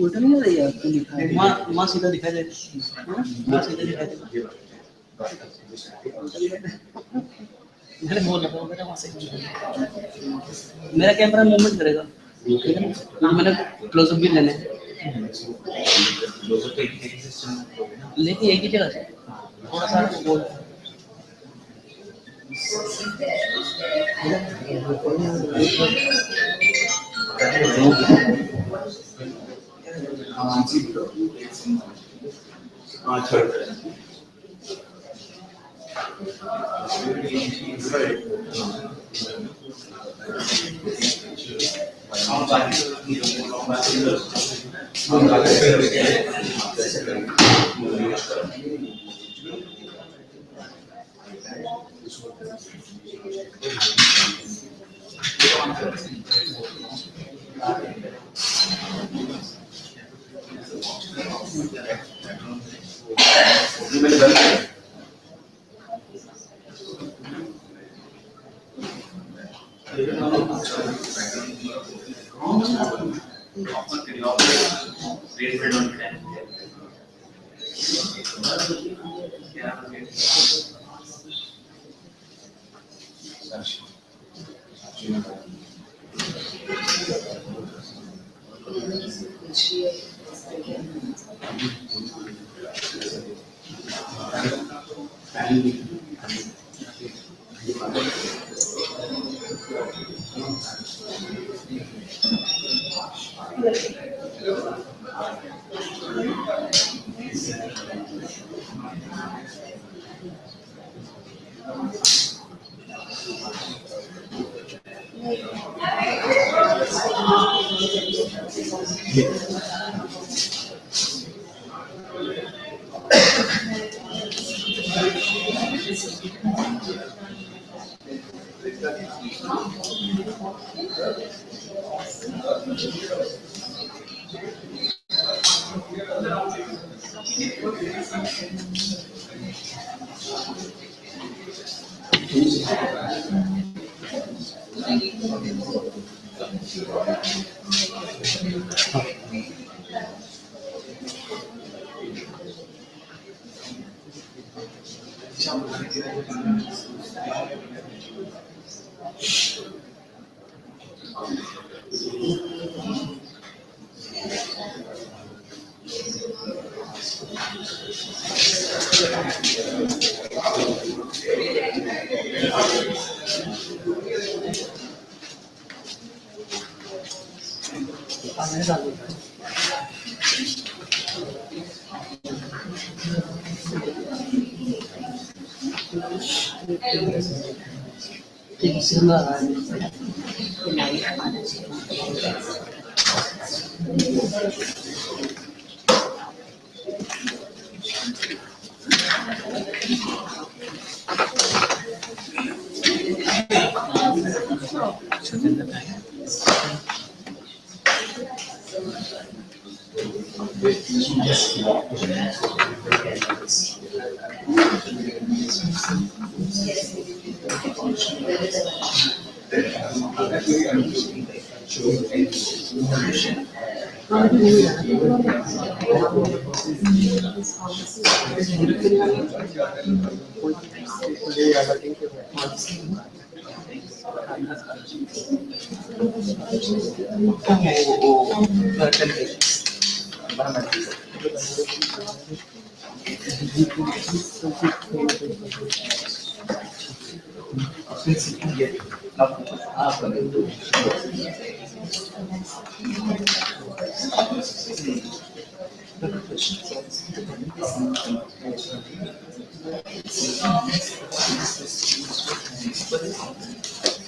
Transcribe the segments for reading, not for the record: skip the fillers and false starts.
उल्टा नहीं आ रही है आपको लिखा है माँ सीधा दिखाई दे माँ सीधा दिखाई दे मैंने बोल रहा था मेरा वहाँ से मेरा कैमरा मूवमेंट करेगा ठीक है ना मैंने क्लोजअप भी लेने लेके एक ही जगह से थोड़ा सा बोल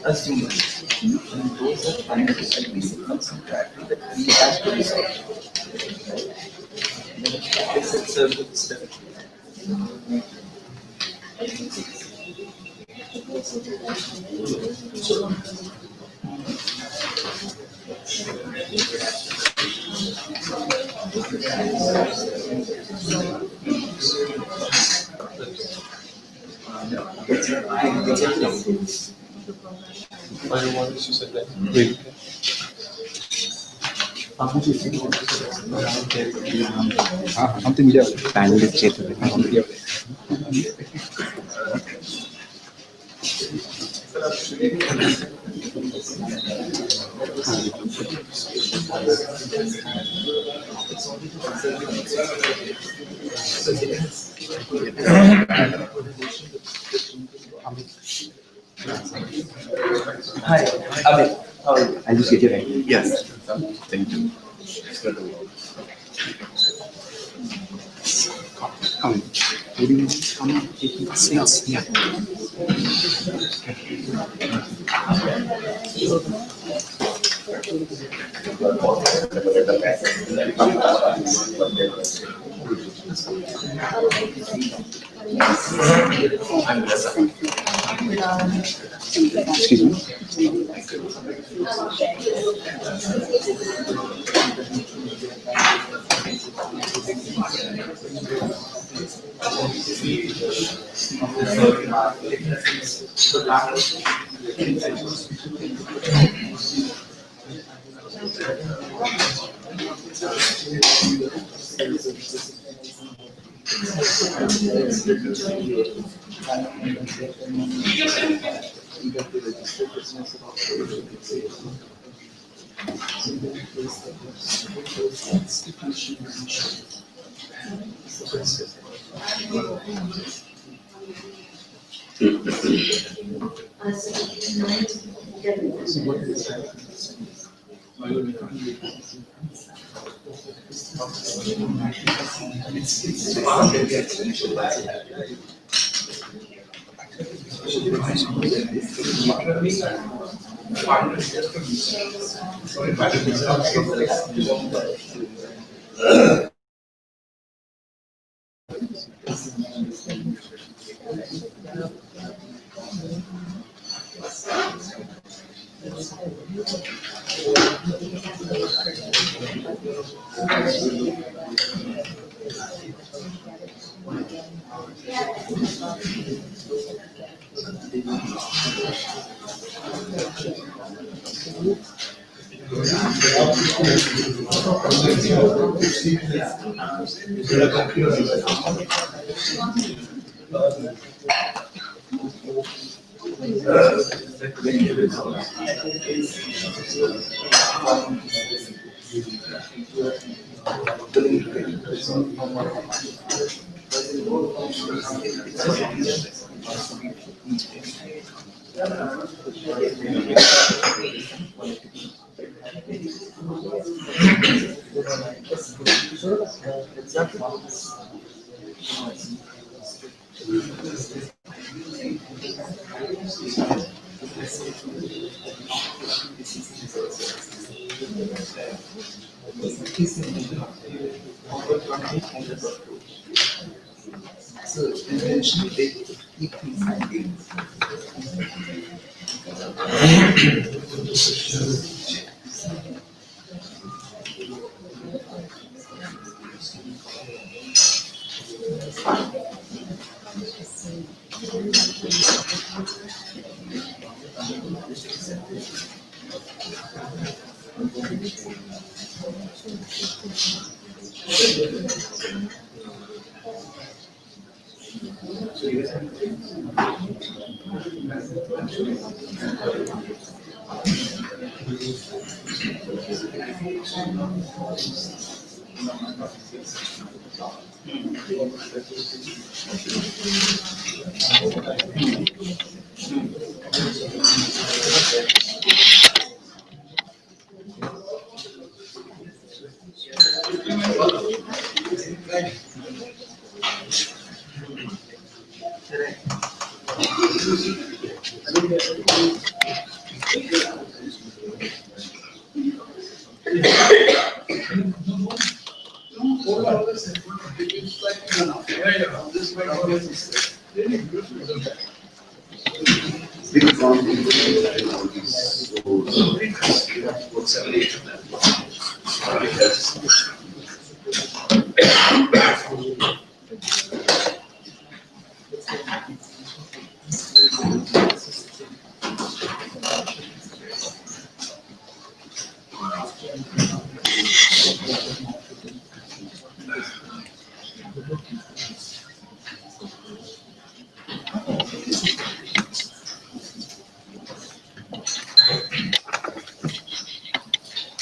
Assume and those are finally considered that we have to resolve. हाँ हम तो मीडिया वाले पैनल क्षेत्र में हम मीडिया वाले Hi, Abhi. How are you? I just get your name. Yes. Thank you. Come. Would you come take your seats? Yeah. Excuse me.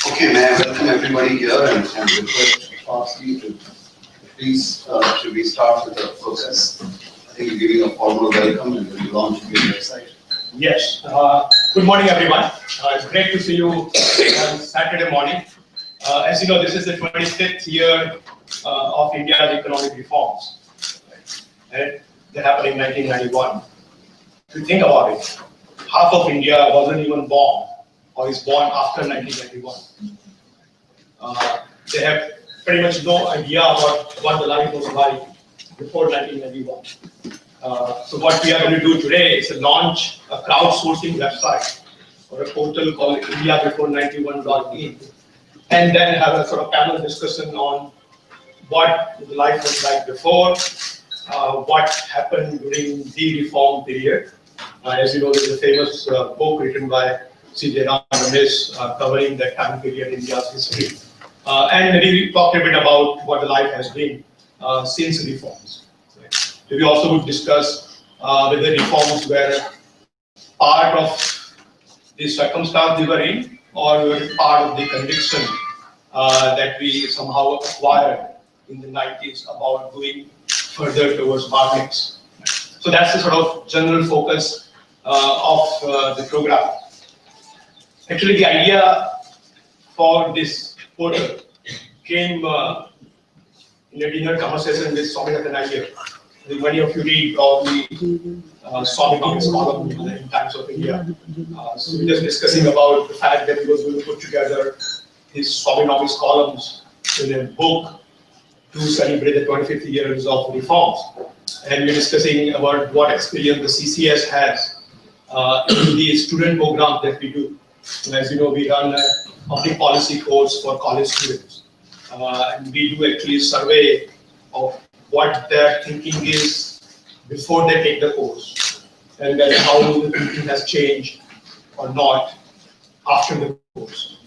Okay, may I welcome everybody here and request Parsley to please, should we start with the process? I think we're giving a formal welcome and we'll launch your website. Yes. Good morning, everyone. It's great to see you on Saturday morning. As you know, this is the 25th year of India's economic reforms. And they happened in 1991. If you think about it, half of India wasn't even born or is born after 1991. They have pretty much no idea about what the life was like before 1991. So what we are going to do today is to launch a crowdsourcing website or a portal called IndiaBefore91.in, and then have a sort of panel discussion on what the life was like before, what happened during the reform period. As you know, there's a famous book written by C.J. Ramesh covering that time period in India's history. And maybe we talked a bit about what the life has been since the reforms. Right? We also would discuss whether reforms were part of the circumstance we were in, or were part of the conviction that we somehow acquired in the 90s about going further towards markets. So that's the sort of general focus of the program. Actually, the idea for this portal came in a dinner conversation with Swaminathan Iyer. I think many of you read probably Swaminathan's column in Times of India. So we're just discussing about the fact that he was going to put together his Swaminathan's columns in a book to celebrate the 25th years of reforms. And we're discussing about what experience the CCS has in the student program that we do. And as you know, we run a public policy course for college students. And we do actually survey of what their thinking is before they take the course, and then how the thinking has changed or not after the course.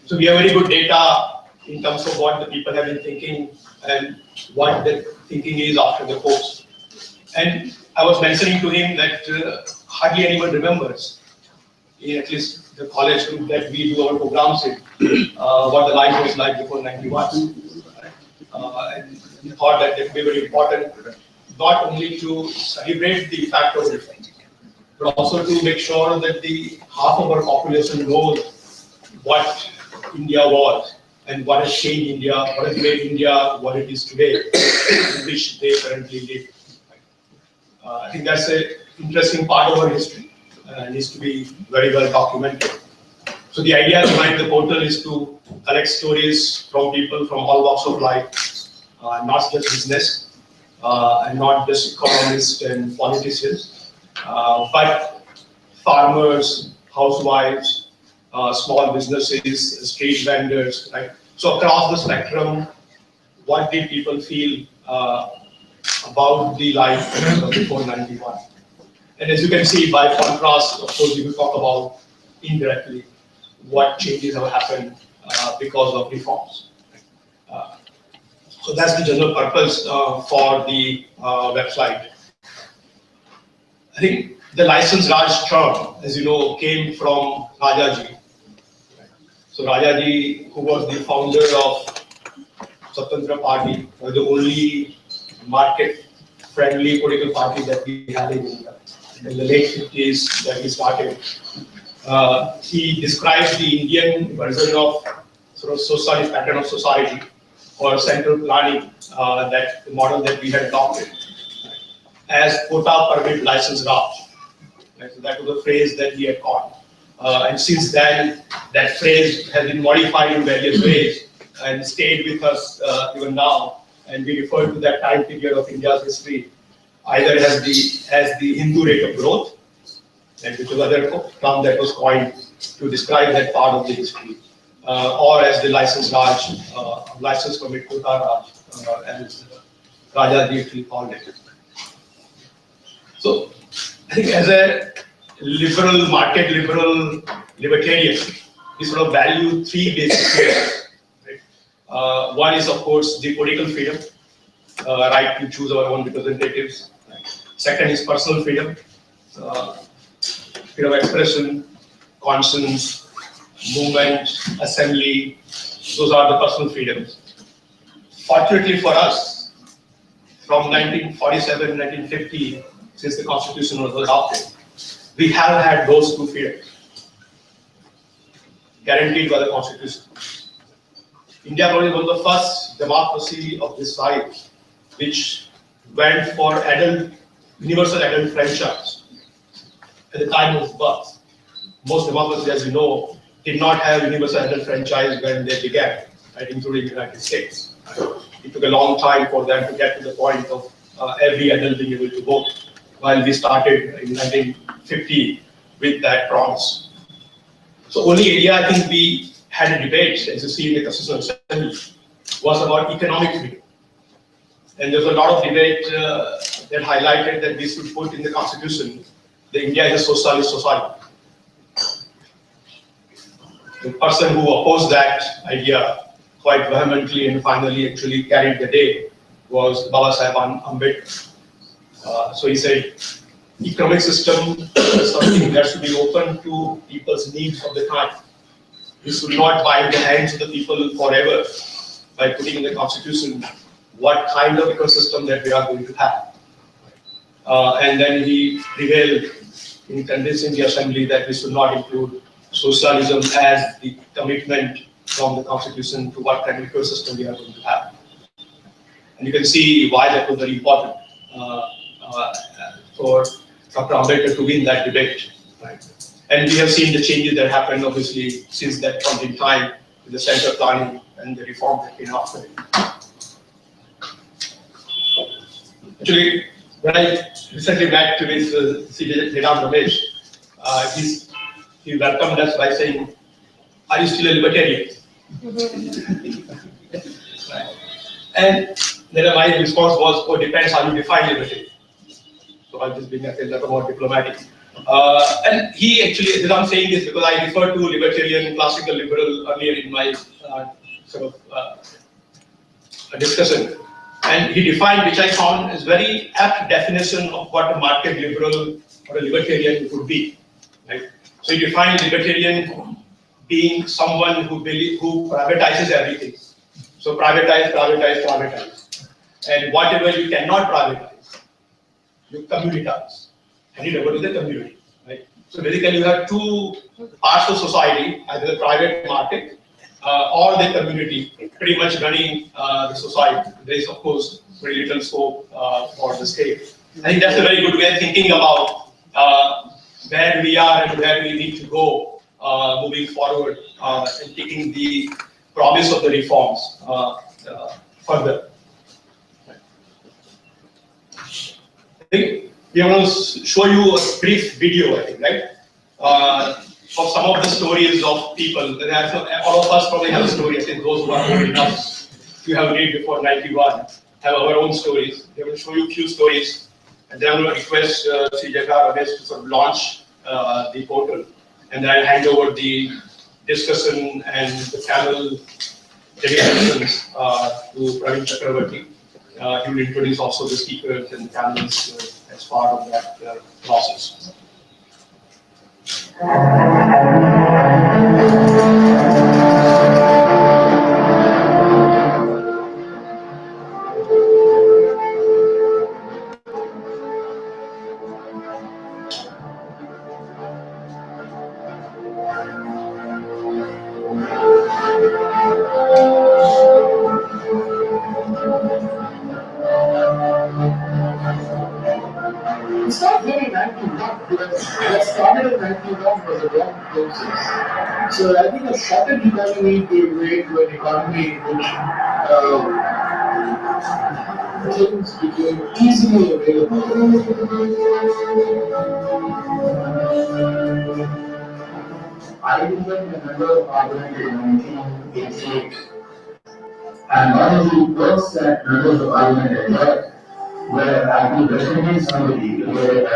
So we have very good data in terms of what the people have been thinking and what their thinking is after the course. And I was mentioning to him that hardly anyone remembers, at least the college group that we do our programs in, what the life was like before 91. And we thought that it would be very important, not only to celebrate the fact of reform, but also to make sure that the half of our population knows what India was and what has changed India, what has made India what it is today, in which they currently live. I think that's an interesting part of our history and needs to be very well documented. So the idea behind the portal is to collect stories from people from all walks of life, not just business, and not just economists and politicians, but farmers, housewives, small businesses, street vendors, right? So across the spectrum, what did people feel about the life before 91? And as you can see, by contrast, of course, we will talk about indirectly what changes have happened because of reforms. So that's the general purpose for the website. I think the license Raj term, as you know, came from Rajaji. So Rajaji, who was the founder of Swatantra Party, was the only market-friendly political party that we had in India. In the late 50s that he started. He described the Indian version of sort of society, pattern of society, or central planning, that the model that we had adopted, as quota permit license Raj. Right? So that was a phrase that he had coined. And since then, that phrase has been modified in various ways and stayed with us even now. And we refer to that time period of India's history either as the Hindu rate of growth, and which was other term that was coined to describe that part of the history, or as the license Raj, license permit Kota Raj, as Rajaji actually called it. So I think as a liberal, market liberal, libertarian, we sort of value three basic freedoms. Right? One is, of course, the political freedom, right to choose our own representatives. Right? Second is personal freedom, freedom of expression, conscience, movement, assembly. Those are the personal freedoms. Fortunately for us, from 1947, 1950, since the Constitution was adopted, we have had those two freedoms guaranteed by the Constitution. India was one of the first democracy of this size which went for universal adult franchise at the time of birth. Most democracies, as you know, did not have universal adult franchise when they began, right, including the United States. It took a long time for them to get to the point of every adult being able to vote, while we started in 1950 with that promise. So only area I think we had a debate, as you see in the Constitutional Assembly, was about economic freedom. And there's a lot of debate that highlighted that we should put in the Constitution that India is a socialist society. The person who opposed that idea quite vehemently and finally actually carried the day was Baba Saheb Ambedkar. So he said, economic system is something that should be open to people's needs of the time. We should not bind the hands of the people forever by putting in the Constitution what kind of ecosystem that we are going to have. And then he prevailed in convincing the Assembly that we should not include socialism as the commitment from the Constitution to what kind of ecosystem we are going to have. And you can see why that was very important for Dr. Ambedkar to win that debate. Right? And we have seen the changes that happened, obviously, since that point in time with the center planning and the reform that came after it. Actually, when I recently met with C.J. Ramesh, he welcomed us by saying, "Are you still a libertarian?" Right. And then my response was, "Oh, depends how you define liberty." So I'm just being a little more diplomatic. And he actually, I'm saying this because I referred to libertarian, classical liberal earlier in my discussion. And he defined, which I found is very apt definition of what a market liberal or a libertarian would be. Right? So he defined libertarian being someone who privatizes everything. So privatize, privatize, privatize. And whatever you cannot privatize, you communitize. And you never do the community. Right? So basically you have two parts of society, either the private market or the community, pretty much running the society. There is, of course, very little scope for the state. I think that's a very good way of thinking about where we are and where we need to go moving forward and taking the promise of the reforms further. I think we want to show you a brief video, I think, right? Of some of the stories of people. All of us probably have a story. I think those who are old enough to have read before 91 have our own stories. We will show you a few stories, and then I will request C.J. Ramesh to sort of launch the portal, and then I'll hand over the discussion and the panel deliberations to Praveen Chakravarti. He will introduce also the speakers and the panelists as part of that process. It's not really 91 because what started in 91 was a wrong process. So I think a sudden economy gave way to an economy which things became easily available. I became a member of Parliament in 1988, and one of the perks that members of Parliament enjoyed where I could recommend somebody, where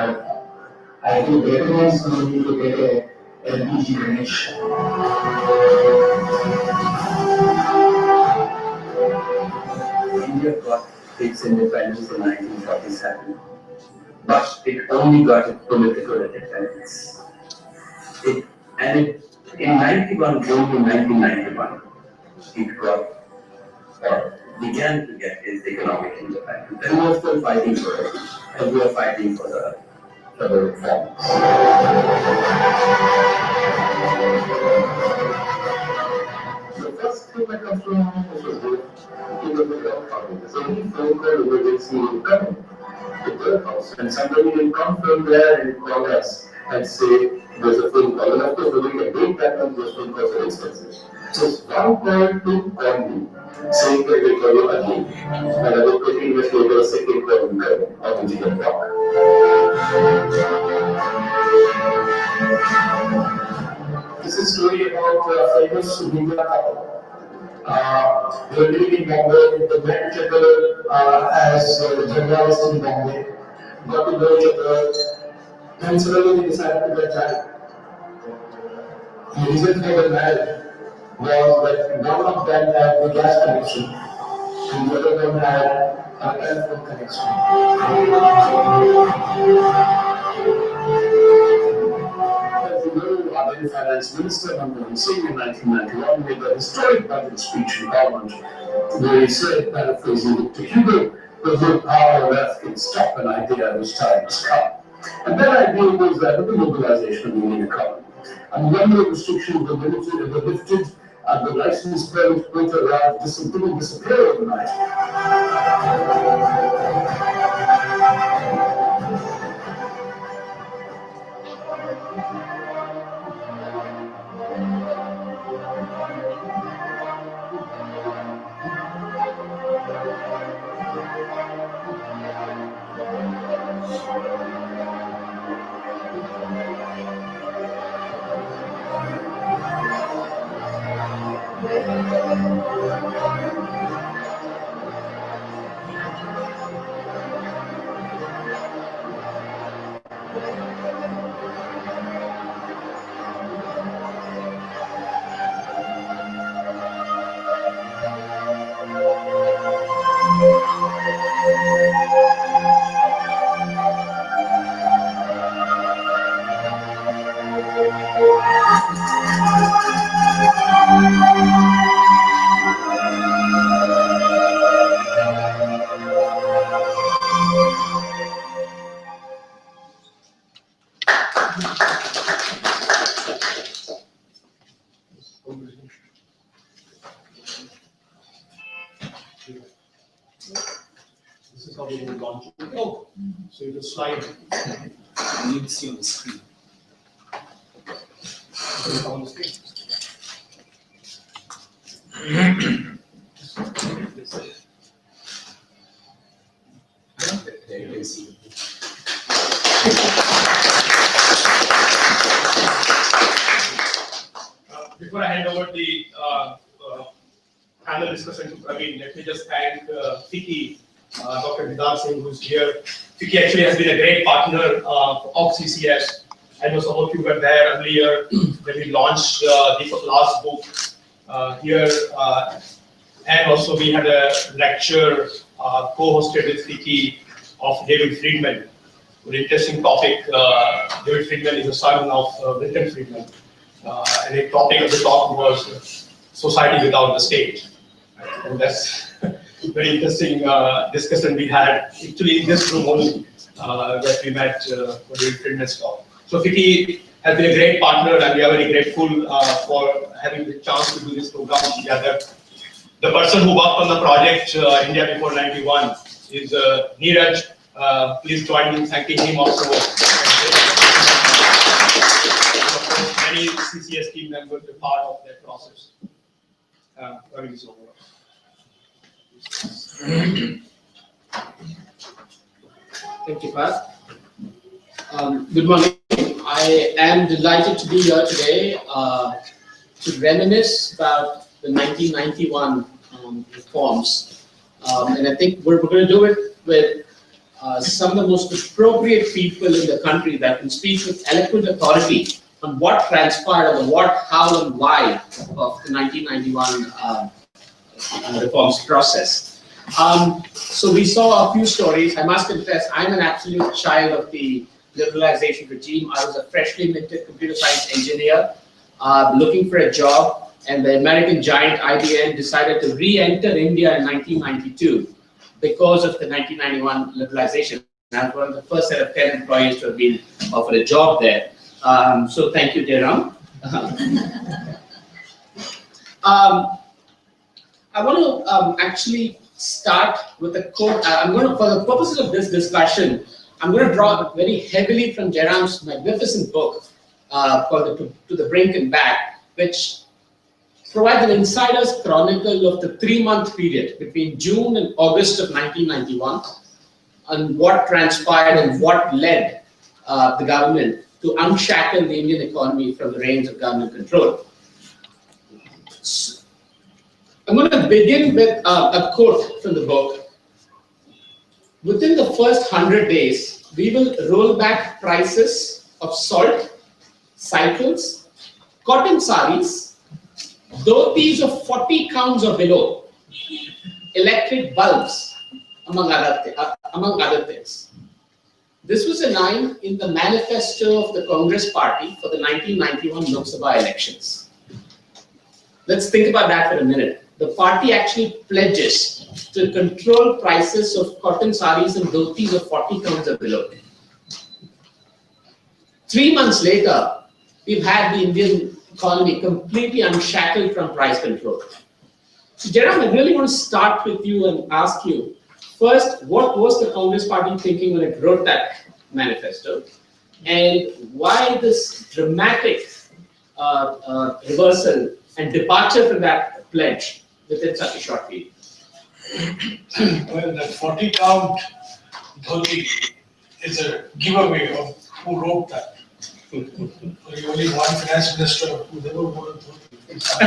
I could recommend somebody to get a LPG connection. India got its independence in 1947, but it only got its political independence. In 91, going to 1991, it got or began to get its economic independence. And we are still fighting for it, and we are fighting for the reforms. The first thing that comes to my mind is the work house. There's only phone call emergency will come to the house, and somebody will come from there and call us and say there's a phone call. And of course, when we can break that down, those phone calls are expensive. Just one call to call you, saying that they call you again, and about 20 minutes later, a second call will come, or which you can talk. This is a story about a famous media couple. They were living in Bombay, they met each other as journalists in Bombay, got to know each other, and suddenly they decided to get married. The reason for the marriage was that one of them had the gas connection, and the other one had a telephone connection. The finance minister, Manmohan Singh, in 1991, made a historic budget speech in Parliament where he said, paraphrasing to Hugo, the good power of earth can stop an idea whose time has come. And that idea was that of the mobilization of the Indian economy. And when the restrictions were lifted, and the license permit quota arrived, didn't disappear overnight. This is how we will launch it. Oh, so you just slide. You need to see on the screen. On the screen. There you can see. Before I hand over the panel discussion to Praveen, let me just thank Vicky, Dr. Vidar Singh, who's here. Vicky actually has been a great partner of CCS. I know some of you were there earlier when we launched the last book here. And also we had a lecture co-hosted with Vicky of David Friedman. An interesting topic. David Friedman is the son of Milton Friedman. And the topic of the talk was society without the state. And that's a very interesting discussion we had actually in this room only that we met for David Friedman's talk. So Vicky has been a great partner and we are very grateful for having the chance to do this program together. The person who worked on the project India Before 91 is Neeraj. Please join me in thanking him also. Many CCS team members were part of that process. Is over. Thank you, Pat. Good morning. I am delighted to be here today to reminisce about the 1991 reforms. And I think we're going to do it with some of the most appropriate people in the country that can speak with eloquent authority on what transpired, on what, how, and why of the 1991 reforms process. So we saw a few stories. I must confess, I'm an absolute child of the liberalization regime. I was a freshly minted computer science engineer looking for a job, and the American giant IBM decided to re-enter India in 1992 because of the 1991 liberalization. I was one of the first set of 10 employees to have been offered a job there. So thank you, Jairam. I want to actually start with a quote. I'm going to, for the purposes of this discussion, I'm going to draw very heavily from Jairam's magnificent book called To the Brink and Back, which provides an insider's chronicle of the 3-month period between June and August of 1991 and what transpired and what led the government to unshackle the Indian economy from the reins of government control. I'm going to begin with a quote from the book. Within the first 100 days, we will roll back prices of salt, cycles, cotton saris, dhotis of 40 counts or below, electric bulbs, among other things. This was a line in the manifesto of the Congress Party for the 1991 Lok Sabha elections. Let's think about that for a minute. The party actually pledges to control prices of cotton saris and dhotis of 40 counts or below. 3 months later, we've had the Indian economy completely unshackled from price control. So, Jairam, I really want to start with you and ask you, first, what was the Congress Party thinking when it wrote that manifesto? And why this dramatic reversal and departure from that pledge within such a short period? Well, that 40 count dhoti is a giveaway of who wrote that. Only one finance minister who never wore a dhoti. Mr.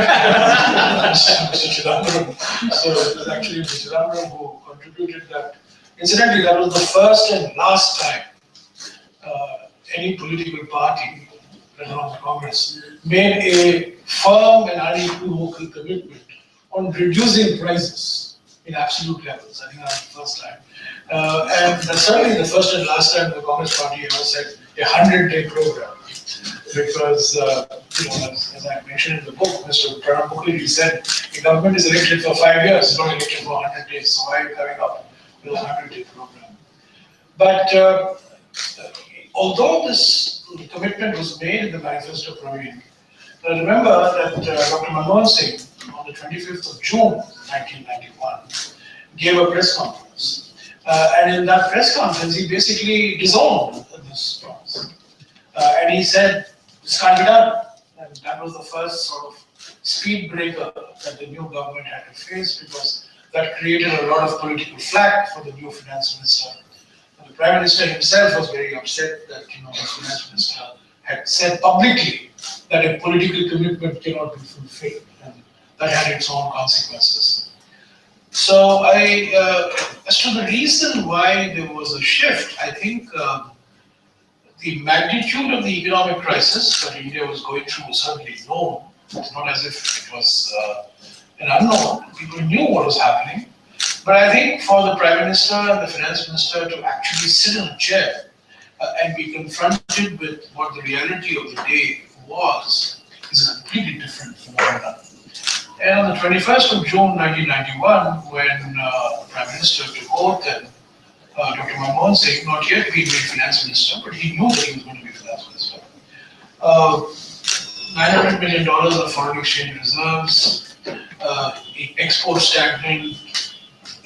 Chidambaram. So it was actually Mr. Chidambaram who contributed that. Incidentally, that was the first and last time any political party, around the Congress, made a firm and unequivocal commitment on reducing prices in absolute levels. I think that was the first time. And that's certainly the first and last time the Congress Party ever said a 100-day program. Because, as I mentioned in the book, Mr. Pranab Mukherjee said, the government is elected for 5 years, it's not elected for 100 days, so why are you coming up with a 100-day program? But although this commitment was made in the manifesto, Praveen, remember that Dr. Manmohan Singh, on the 25th of June 1991, gave a press conference. And in that press conference, he basically disowned this promise. And he said, this can't be done. And that was the first sort of speed breaker that the new government had to face, because that created a lot of political flack for the new finance minister. And the Prime Minister himself was very upset that the finance minister had said publicly that a political commitment cannot be fulfilled, and that had its own consequences. So as to the reason why there was a shift, I think the magnitude of the economic crisis that India was going through was certainly known. It's not as if it was an unknown. People knew what was happening. But I think for the Prime Minister and the Finance Minister to actually sit in a chair and be confronted with what the reality of the day was is a completely different phenomenon. And on the 21st of June 1991, when the Prime Minister took oath and Dr. Manmohan Singh, not yet being made Finance Minister, but he knew that he was going to be Finance Minister. $900 million of foreign exchange reserves, export stagnant,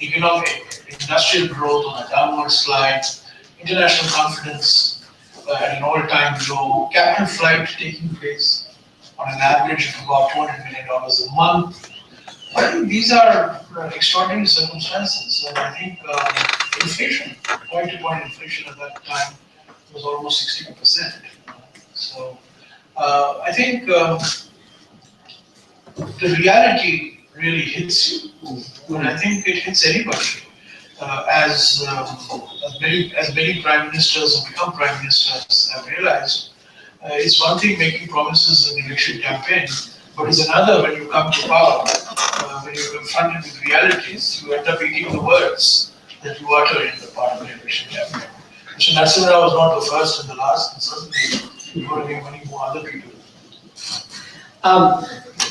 economic, industrial growth on a downward slide, international confidence at an all-time low, capital flight taking place on an average of about $200 million a month, I think these are extraordinary circumstances, and I think inflation, point-to-point inflation at that time was almost 60%. So I think the reality really hits you, and I think it hits anybody. As many prime ministers have become prime ministers have realized, it's one thing making promises in an election campaign, but it's another when you come to power, when you're confronted with realities, you end up eating the words that you utter in the part of the election campaign. So Narasimha was not the first and the last, and certainly there are going to be many more other people.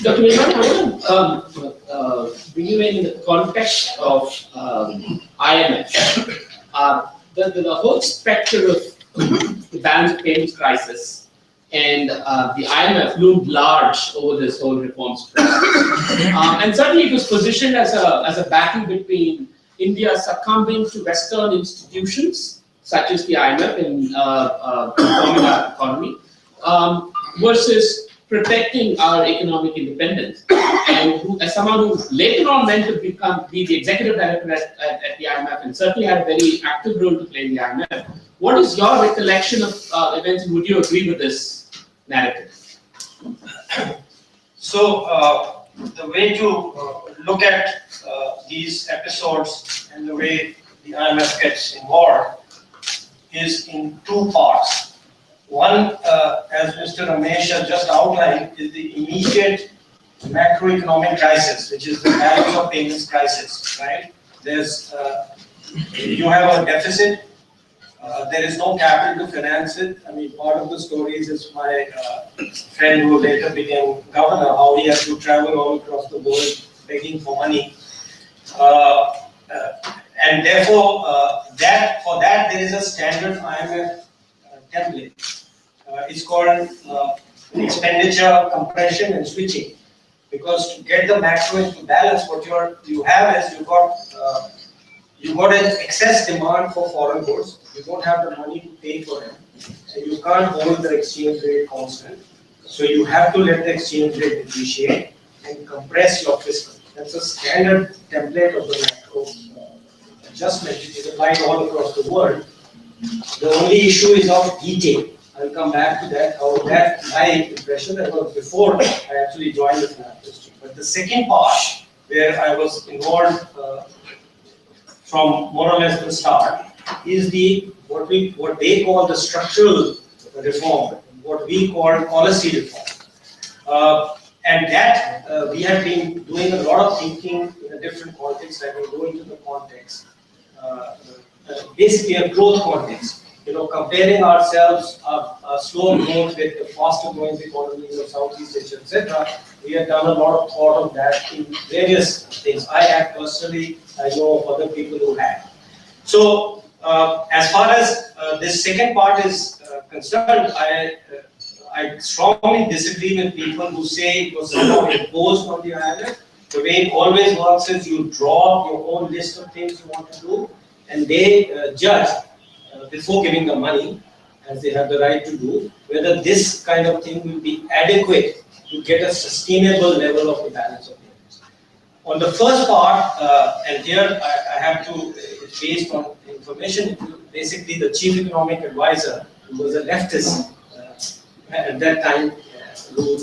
Dr. Vishwan, I want to bring you in the context of IMF. The whole specter of the balance of payments crisis and the IMF loomed large over this whole reforms process. And certainly it was positioned as a battle between India succumbing to Western institutions, such as the IMF in reforming our economy, versus protecting our economic independence. And as someone who later on went to be the executive director at the IMF and certainly had a very active role to play in the IMF, what is your recollection of events, and would you agree with this narrative? So the way to look at these episodes and the way the IMF gets involved is in two parts. One, as Mr. Ramesh has just outlined, is the immediate macroeconomic crisis, which is the balance of payments crisis, right? There's, you have a deficit, there is no capital to finance it. I mean, part of the stories is my friend who later became governor, how he had to travel all across the world begging for money. And therefore, for that there is a standard IMF template. It's called expenditure compression and switching, because to get the macro into balance, what you have is you got an excess demand for foreign goods. You don't have the money to pay for them, so you can't hold the exchange rate constant. So you have to let the exchange rate depreciate and compress your fiscal. That's a standard template of the macro adjustment, which is applied all across the world. The only issue is of detail. I'll come back to that, how that, my impression, that was before I actually joined the finance industry. But the second part, where I was involved from more or less the start, is what they call the structural reform, what we call policy reform. And that we have been doing a lot of thinking in a different context. I will go into the context. Basically a growth context. You know, comparing ourselves, our slow growth with the faster growing economies of Southeast Asia, etc. We have done a lot of thought of that in various things. I have personally, I know of other people who have. So, as far as this second part is concerned, I strongly disagree with people who say it was somehow imposed on the island. The way it always works is you draw your own list of things you want to do, and they judge before giving the money, as they have the right to do, whether this kind of thing will be adequate to get a sustainable level of the balance of payments. On the first part, and here I have to, it's based on information, basically the chief economic advisor, who was a leftist at that time, who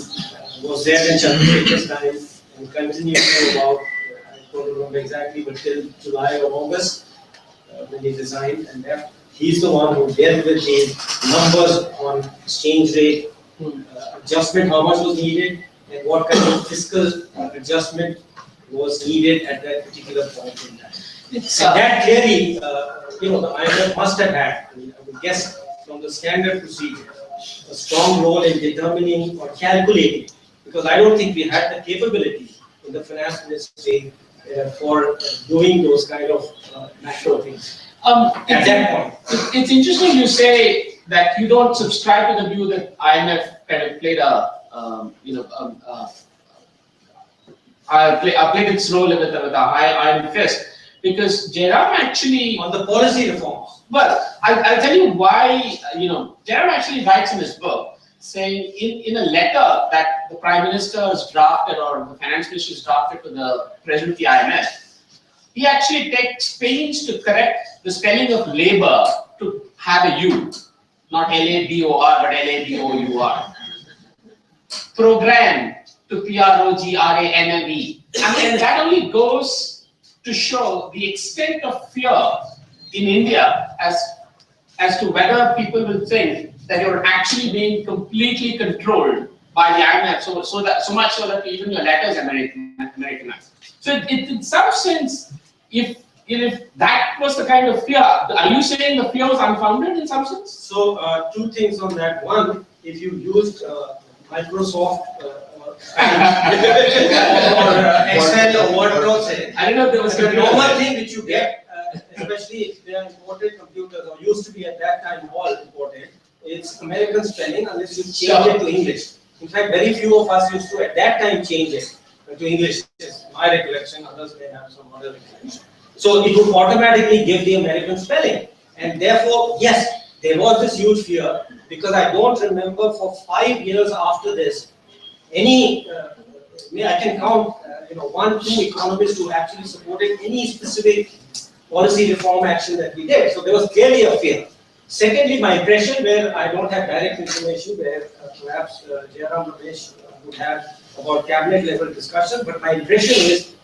was there in Chandrasekhar's time and continued for about, I don't remember exactly, but till July or August, when he resigned and left. He's the one who dealt with the numbers on exchange rate adjustment, how much was needed, and what kind of fiscal adjustment was needed at that particular point in time. And that clearly, the IMF must have had, I would guess from the standard procedure, a strong role in determining or calculating, because I don't think we had the capability in the finance industry for doing those kind of macro things. At that point. It's interesting you say that you don't subscribe to the view that IMF kind of played played its role with a high iron fist, because Jairam actually on the policy reforms. Well, I'll tell you why. Jairam actually writes in his book saying in a letter that the Prime Minister has drafted or the Finance Minister has drafted to the President of the IMF, he actually takes pains to correct the spelling of labor to have a U, not L-A-B-O-R, but L-A-B-O-U-R. Program to P-R-O-G-R-A-M-M-E. And that only goes to show the extent of fear in India as to whether people will think that you're actually being completely controlled by the IMF, so much so that even your letters Americanized. So in some sense, if that was the kind of fear, are you saying the fear was unfounded in some sense? So two things on that. One, if you used Microsoft or Excel or Word processing, I don't know if there was the normal thing which you get, especially if they are imported computers or used to be at that time all imported, it's American spelling unless you change it to English. In fact, very few of us used to at that time change it to English. Is my recollection, others may have some other recollection. So it would automatically give the American spelling. And therefore, yes, there was this huge fear because I don't remember for 5 years after this, I can count 1, 2 economists who actually supported any specific policy reform action that we did. So there was clearly a fear. Secondly, my impression, where I don't have direct information, where perhaps Jairam Ramesh would have about cabinet level discussion, but my impression is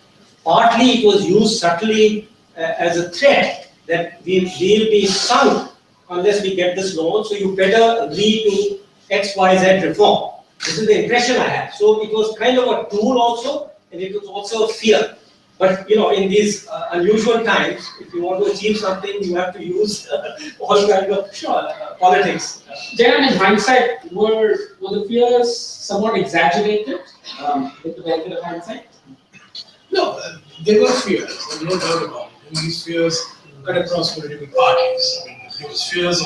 partly it was used subtly as a threat that we will be sunk unless we get this loan, so you better agree to X, Y, Z reform. This is the impression I have. So it was kind of a tool also, and it was also a fear. But in these unusual times, if you want to achieve something, you have to use all kinds of politics. Jairam, in hindsight, were the fears somewhat exaggerated with the benefit of hindsight? No, there were fears, there's no doubt about it. And these fears cut across political parties. I mean, there was fears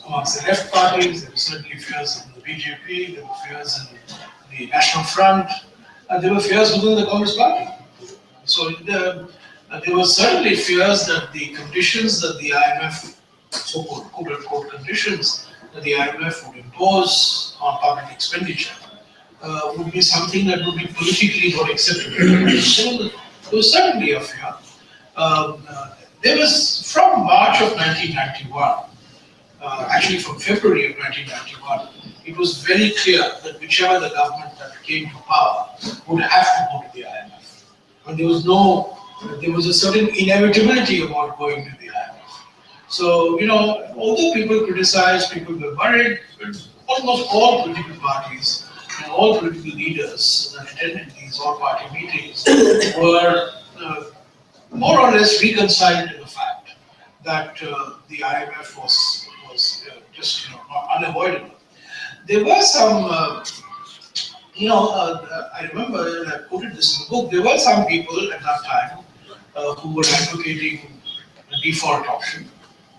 amongst the left parties, there were certainly fears in the BJP, there were fears in the National Front, and there were fears within the Congress party. So there were certainly fears that the conditions that the IMF, so-called quote-unquote conditions that the IMF would impose on public expenditure would be something that would be politically not acceptable. So there was certainly a fear. There was, from March of 1991, actually from February of 1991, it was very clear that whichever the government that came to power would have to go to the IMF. And there was a certain inevitability about going to the IMF. So, although people criticized, people were worried, but almost all political parties and all political leaders that attended these all-party meetings were more or less reconciled to the fact that the IMF was just unavoidable. There were some. I remember, and I quoted this in the book, there were some people at that time who were advocating a default option,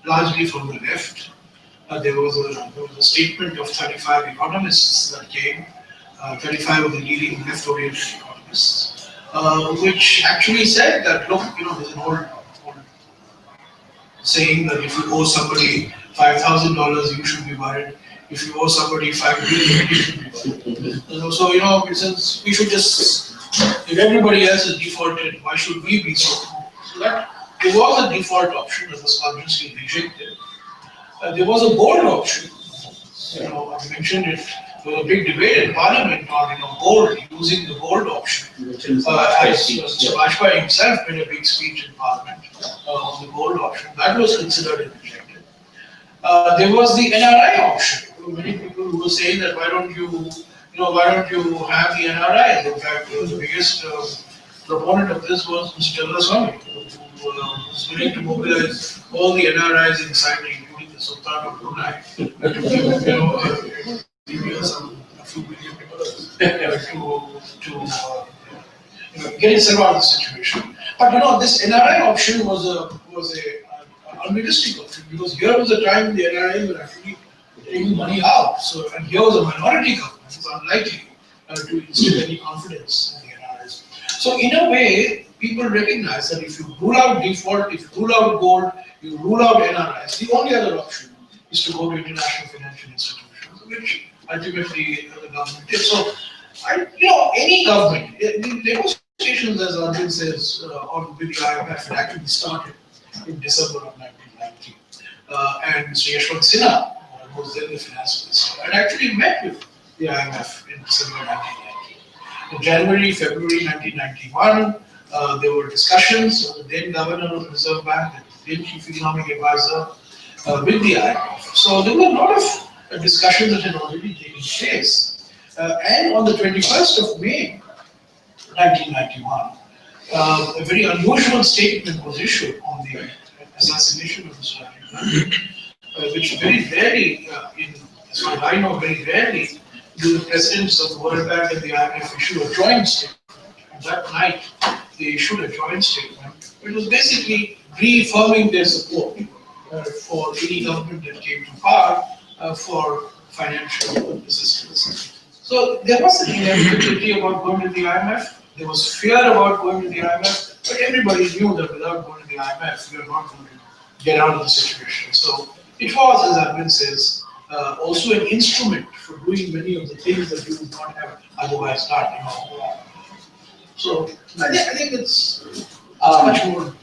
largely from the left. There was a statement of 35 economists that came, 35 of the leading left-oriented economists, which actually said that, look, there's an old saying that if you owe somebody $5,000, you should be worried. If you owe somebody $5 billion, you should be worried. So, since we should just, if everybody else is defaulted, why should we be so? So that there was a default option that was consciously rejected. There was a gold option. I mentioned it. There was a big debate in Parliament on gold, using the gold option. As Mr. Bajpayee himself made a big speech in Parliament on the gold option. That was considered and rejected. There was the NRI option. Many people who were saying that why don't you have the NRI? In fact, the biggest proponent of this was Mr. Swami, who was willing to mobilize all the NRIs inside, including the Sultan of Brunei, to give a few $billion to get itself out of the situation. But this NRI option was a unrealistic option, because here was the time the NRI were actually taking money out. So, and here was a minority government. It was unlikely to instill any confidence in the NRIs. So, in a way, people recognize that if you rule out default, if you rule out gold, you rule out NRIs, the only other option is to go to international financial institutions. which ultimately the government did. So, any government, the negotiations, as Arjun says, with the IMF had actually started in December of 1990. And Mr. Yashwant Sinha, who was then the finance minister, had actually met with the IMF in December 1990. In January, February 1991, there were discussions of the then governor of the Reserve Bank, the then chief economic advisor, with the IMF. So there were a lot of discussions that had already taken place. And on the 21st of May 1991, a very unusual statement was issued on the assassination of Mr. Rajiv Gandhi, which very rarely, as far as I know, very rarely do the presidents of the World Bank and the IMF issue a joint statement. And that night, they issued a joint statement, which was basically reaffirming their support for any government that came to power for financial assistance. So there was an inevitability about going to the IMF. There was fear about going to the IMF, but everybody knew that without going to the IMF, we are not going to get out of the situation. So it was, as Arvind says, also an instrument for doing many of the things that you would not have otherwise done. So I think it's much more.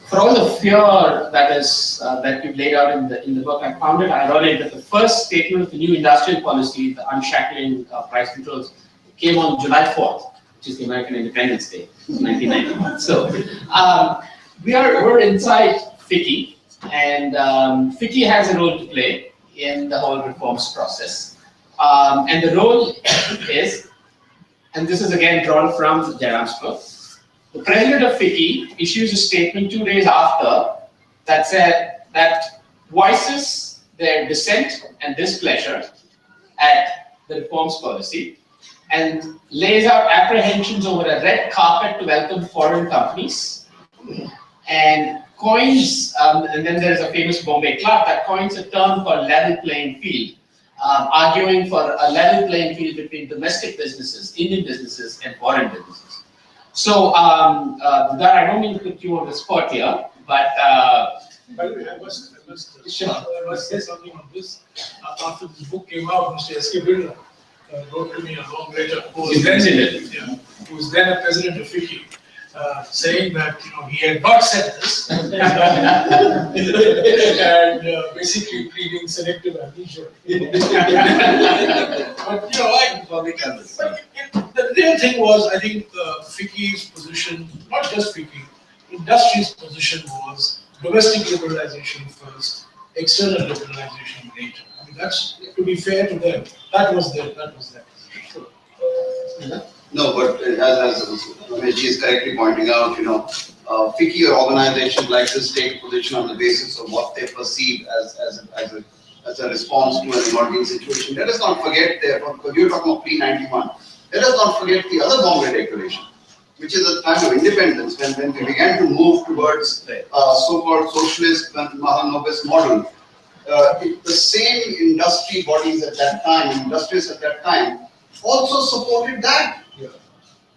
For all the fear that is that you've laid out in the book, I found it ironic that the first statement of the new industrial policy, the unshackling price controls, came on July 4th, which is the American Independence Day, 1991. So we're inside FICCI, and FICCI has a role to play in the whole reforms process. And the role is, and this is again drawn from Jairam's book, the president of FICCI issues a statement 2 days after that voices their dissent and displeasure at the reforms policy and lays out apprehensions over a red carpet to welcome foreign companies and coins, and then there's a famous Bombay club that coins a term called level playing field, arguing for a level playing field between domestic businesses, Indian businesses, and foreign businesses. So, I don't mean to put you on the spot here, but By the way, I must say something on this. After the book came out, Mr. S.K. Birla wrote to me a long letter. Who was then a president of FICCI, saying that he had not said this, and basically pleading selective amnesia. But the real thing was, I think, FICCI's position, not just FICCI, industry's position was domestic liberalization first, external liberalization later. I mean, that's, to be fair to them, that was their position. No, but as Ramesh is correctly pointing out, FICCI or organizations like this take position on the basis of what they perceive as a response to an emerging situation. Let us not forget, because you're talking of pre-91, let us not forget the other Bombay Declaration, which is a time of independence when we began to move towards so-called socialist Mahanovist model. The same industry bodies at that time, industrialists at that time, also supported that. I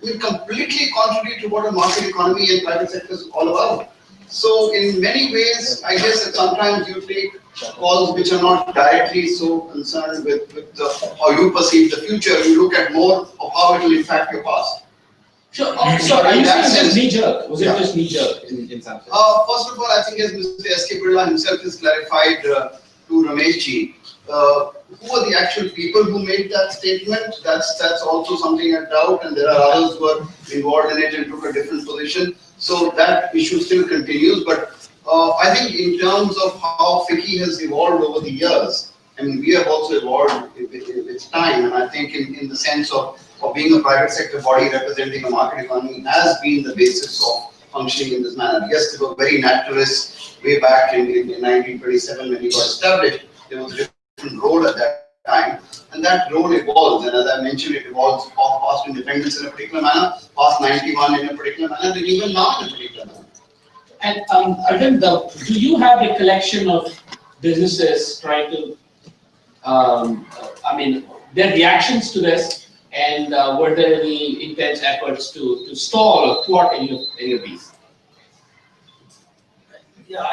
mean, completely contrary to what a market economy and private sector is all about. So in many ways, I guess that sometimes you take calls which are not directly so concerned with how you perceive the future. You look at more of how it will impact your past. Sure. So are you saying it was knee-jerk? Was it just knee-jerk in some sense? First of all, I think as Mr. S.K. Birla himself has clarified to Ramesh, who were the actual people who made that statement? That's also something I doubt, and there are others who are involved in it and took a different position. So that issue still continues, but I think in terms of how FICCI has evolved over the years, I mean, we have also evolved with time, and I think in the sense of being a private sector body representing a market economy has been the basis of functioning in this manner. Yes, there were very naturalists way back in 1927 when we got established. There was a different role at that time, and that role evolves, and as I mentioned, it evolves past independence in a particular manner, past 91 in a particular manner, and even now in a particular manner. And Arvind, do you have a collection of businesses trying to, their reactions to this, and were there any intense efforts to stall or thwart any of these? Yeah,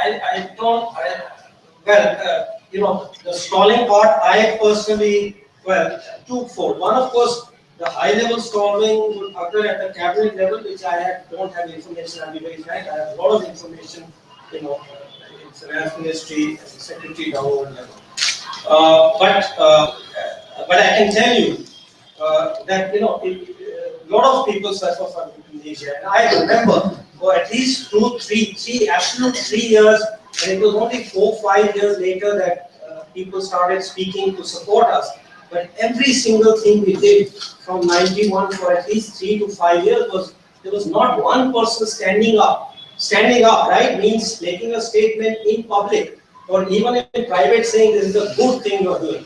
the stalling part, I personally, well, twofold. One, of course, the high-level stalling would occur at the cabinet level, which don't have information. I'll be very frank. I have a lot of information, in finance ministry, secretary down level. But I can tell you that a lot of people suffer from Indonesia, and I remember for at least absolute 3 years, and it was only 4-5 years later that people started speaking to support us. But every single thing we did from 91 for at least 3 to 5 years there was not one person standing up. Standing up, right, means making a statement in public or even in private saying this is a good thing you're doing.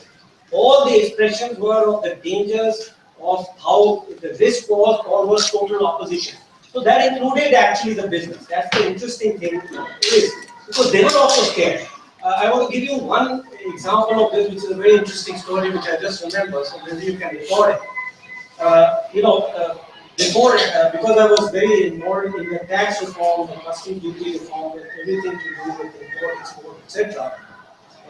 All the expressions were of the dangers, of how the risk was, or was total opposition. So that included actually the business. That's the interesting thing is because they were also scared. I want to give you one example of this, which is a very interesting story, which I just remember. So maybe you can record it. Before, because I was very involved in the tax reform, the custom duty reform, and everything to do with import, export, etc.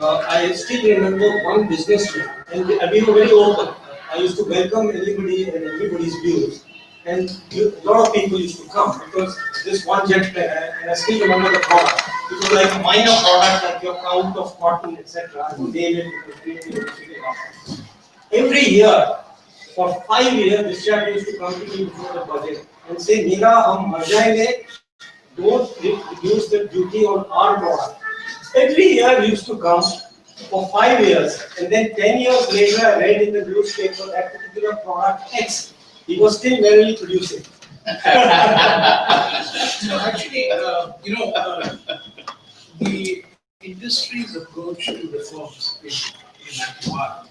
I still remember one businessman, and we were very open. I used to welcome anybody and everybody's views, and a lot of people used to come because this one gentleman, and I still remember the product. It was like a minor product, like your count of cotton, etc. I would name it. Every year, for 5 years, this chap used to come to me before the budget and say, "Nira, hum mar jayenge. Don't reduce the duty on our product." Every year he used to come for 5 years, and then 10 years later, I read in the newspaper that particular product X, he was still merely producing. Actually, the industry's approach to reforms in 91,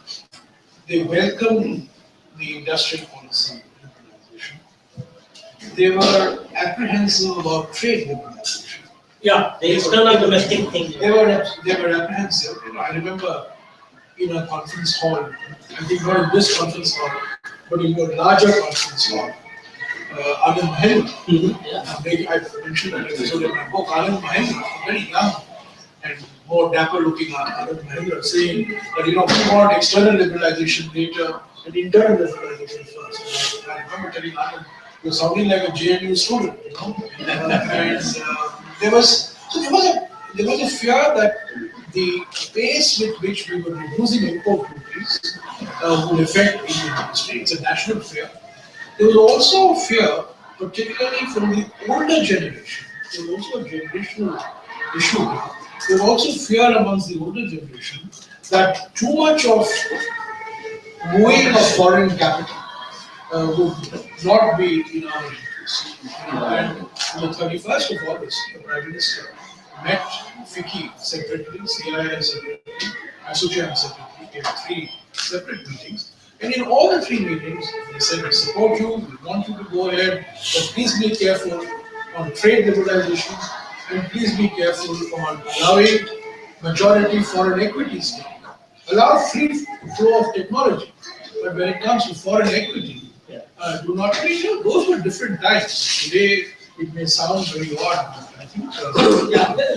they welcomed the industrial policy liberalization. They were apprehensive about trade liberalization. Yeah, the external domestic thing. They were apprehensive. I remember in a conference hall, I think not in this conference hall, but in a larger conference hall, Anand Mahendra. I mentioned that episode in my book. Anand Mahendra, very young and more dapper looking Anand Mahendra, saying that we want external liberalization later and internal liberalization first. I remember telling Anand, you're sounding like a JNU student, and there was a fear that the pace with which we were reducing import duties would affect Indian industry. It's a national fear. There was also a fear, particularly from the older generation. There was also a generational issue. There was also fear amongst the older generation that too much of moving of foreign capital would not be in our interest. And on the 31st of August, the Prime Minister met FICCI separately, CII separately, ASSOCHAM separately. We had 3 separate meetings. And in all the 3 meetings, they said, we support you, we want you to go ahead, but please be careful on trade liberalization, and please be careful on allowing majority foreign equities. Allow free flow of technology, but when it comes to foreign equity, do not treat them. Those were different times. Today, it may sound very odd, but I think.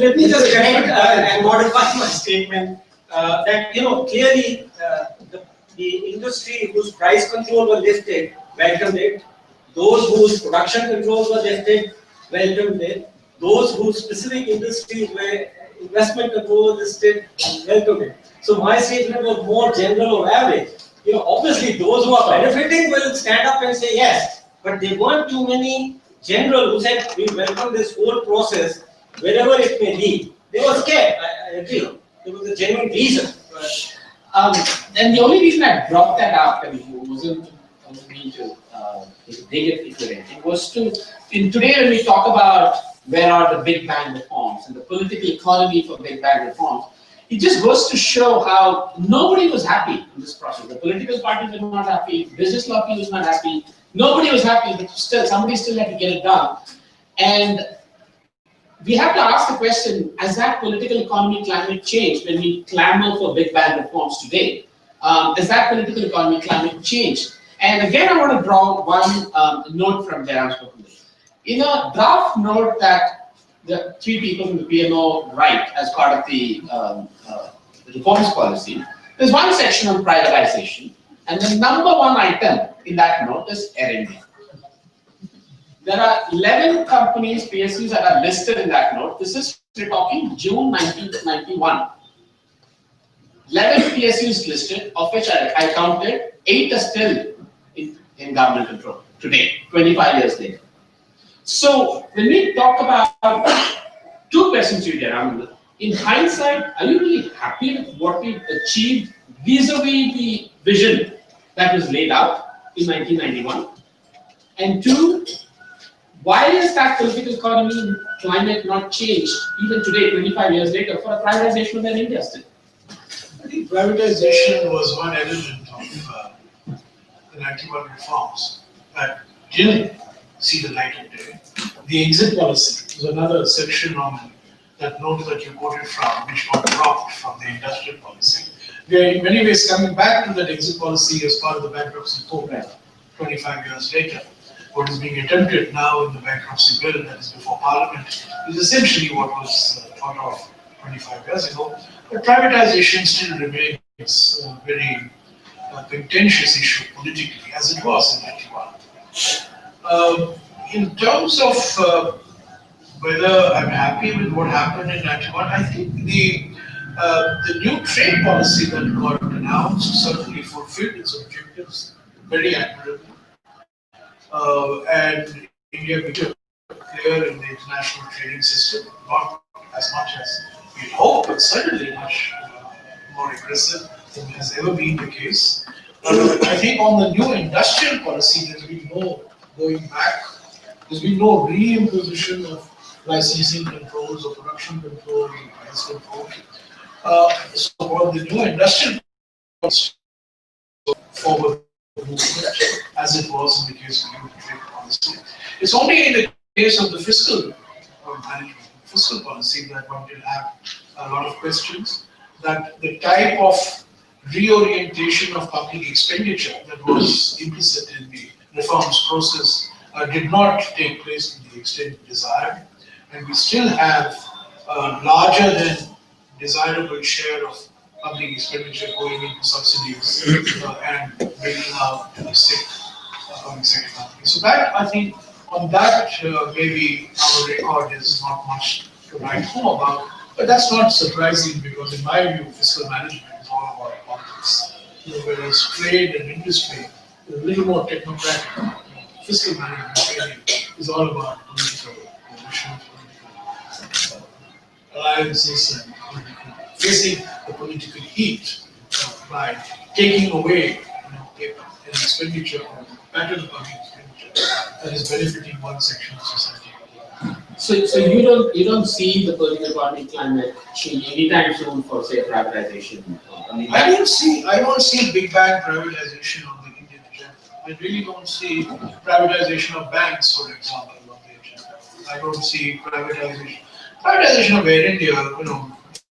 Let me just correct and modify my statement that clearly the industry whose price control was lifted welcomed it. Those whose production controls were lifted welcomed it. Those whose specific industries where investment control was listed welcomed it. So my statement was more general or average. Obviously those who are benefiting will stand up and say yes, but there weren't too many general who said we welcome this whole process, wherever it may lead. They were scared. I agree. There was a genuine reason. And the only reason I brought that up, wasn't me to dig it into it. It was today when we talk about where are the big bang reforms and the political economy for big bang reforms, it just goes to show how nobody was happy in this process. The political parties were not happy, business lobby was not happy, nobody was happy, but somebody still had to get it done. And we have to ask the question, has that political economy climate changed when we clamor for big bang reforms today? Has that political economy climate changed? And again, I want to draw one note from Jairam's book. In a draft note that the 3 people from the PMO write as part of the the reforms policy, there's one section on privatization, and the number one item in that note is Air India. There are 11 companies, PSUs, that are listed in that note. This is, we're talking June 1991. 11 PSUs listed, of which I counted, 8 are still in government control today, 25 years later. So when we talk about two questions to you, Jairam, in hindsight, are you really happy with what we achieved vis-a-vis the vision that was laid out in 1991? And two, why is that political economy climate not changed even today, 25 years later, for a privatization of Air India still? I think privatization was one element of the 91 reforms that didn't see the light of day. The exit policy was another section on that note that you quoted from, which got dropped from the industrial policy. We are in many ways coming back to that exit policy as part of the bankruptcy program 25 years later. What is being attempted now in the bankruptcy bill that is before Parliament is essentially what was thought of 25 years ago. But privatization still remains a very contentious issue politically, as it was in 91. In terms of whether I'm happy with what happened in 91, I think the new trade policy that got announced certainly fulfilled its objectives very accurately. And India became a player in the international trading system, not as much as we hoped, but certainly much more aggressive than has ever been the case. I think on the new industrial policy, there's been no going back. There's been no re-imposition of licensing controls or production controls or price controls. So for the new industrial policy, forward movement, as it was in the case of the trade policy. It's only in the case of the fiscal management, fiscal policy, that one will have a lot of questions, that the type of reorientation of public expenditure that was implicit in the reforms process did not take place to the extent desired, and we still have a larger than desirable share of public expenditure going into subsidies and bringing out to the public sector companies. So that, I think, on that maybe our record is not much to write home about, but that's not surprising because in my view, fiscal management is all about politics. Whereas trade and industry is a little more technocratic. Fiscal management really is all about political positions, political alliances, and facing the political heat by taking away an expenditure or pattern of public expenditure that is benefiting one section of society. So you don't see the political economy climate changing anytime soon for, say, privatization? I don't see big bang privatization on the Indian agenda. I really don't see privatization of banks, for example, on the agenda. I don't see privatization of Air India,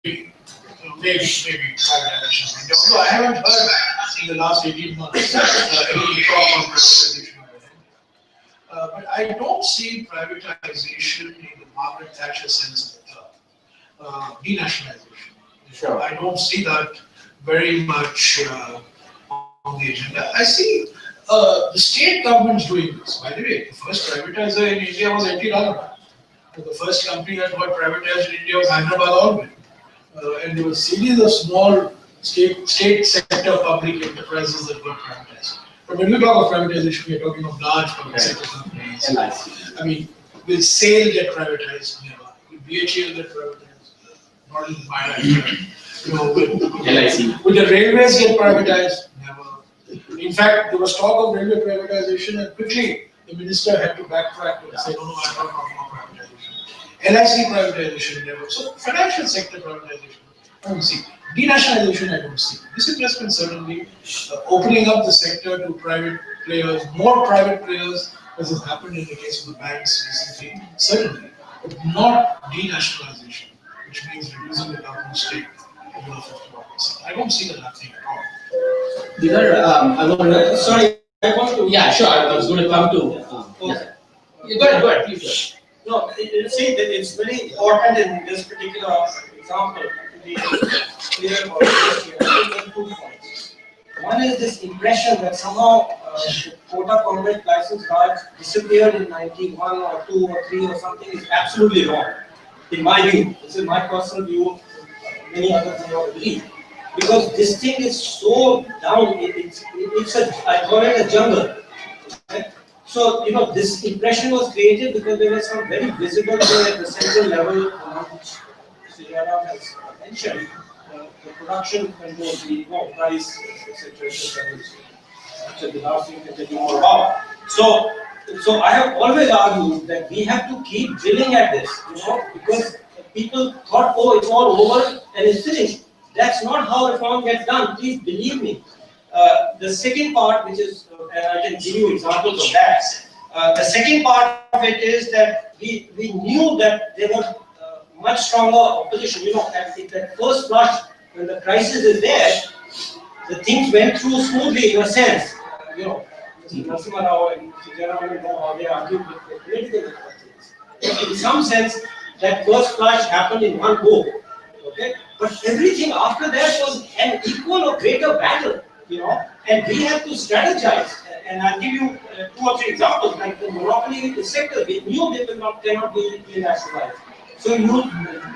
maybe privatization of India. Although I haven't heard in the last 18 months any talk on privatization of Air India. But I don't see privatization in the Margaret Thatcher sense of the term, denationalization. Sure. I don't see that very much on the agenda. I see the state governments doing this. By the way, the first privatizer in India was N.T. Ramanan. The first company that got privatized in India was Hyderabad Oil. And there were a series of small state sector public enterprises that got privatized. But when we talk of privatization, we are talking of large public sector companies. I mean, will SAIL get privatized? Never. Will BHEL get privatized? Not in my lifetime. Will the railways get privatized? Never. In fact, there was talk of railway privatization, and quickly the minister had to backtrack and say, no, I'm not talking about privatization. LIC privatization, never. So financial sector privatization, I don't see. Denationalization, I don't see. Disinvestment, certainly. Opening up the sector to private players, more private players, as has happened in the case of the banks recently, certainly. But not denationalization, which means reducing the government stake below 51%. I don't see that happening at all. Sorry, I want to. Yeah, sure. I was going to come to. Yeah. Go ahead, please. No, you see, it's very important in this particular example to be clear about this here. I will make 2 points. One is this impression that somehow the quota corporate license Raj disappeared in 91 or 2 or 3 or something is absolutely wrong. In my view, this is my personal view, many others may not agree. Because this thing is so down, I call it a jungle. Right? So, this impression was created because there was some very visible thing at the central level, which Sriram has mentioned, the production control, the price, etc. So the last thing can tell you more about. So I have always argued that we have to keep drilling at this, because people thought, oh, it's all over and it's finished. That's not how reform gets done. Please believe me. The second part, which is, and I can give you examples of that. The second part of it is that we knew that there was much stronger opposition. At that first flush, when the crisis is there, the things went through smoothly in a sense. Mr. Narasimha Rao and Sijaraman know how they argued with the political things. In some sense, that first flush happened in one go. Okay, but everything after that was an equal or greater battle. And we have to strategize. And I'll give you 2 or 3 examples. Like the monopoly in the sector, we knew they cannot be nationalized. So you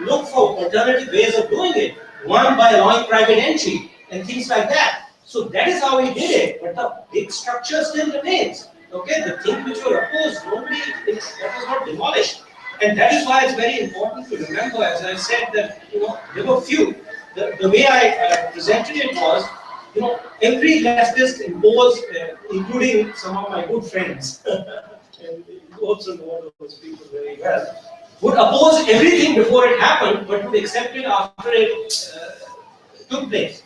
look for alternative ways of doing it. One, by allowing private entry and things like that. So that is how we did it. But the big structure still remains. Okay, the things which were opposed, that was not demolished. And that is why it's very important to remember, as I said, that there were few. The way I presented it was, every leftist imposed, including some of my good friends, and you also know those people very well, would oppose everything before it happened, but would accept it after it took place.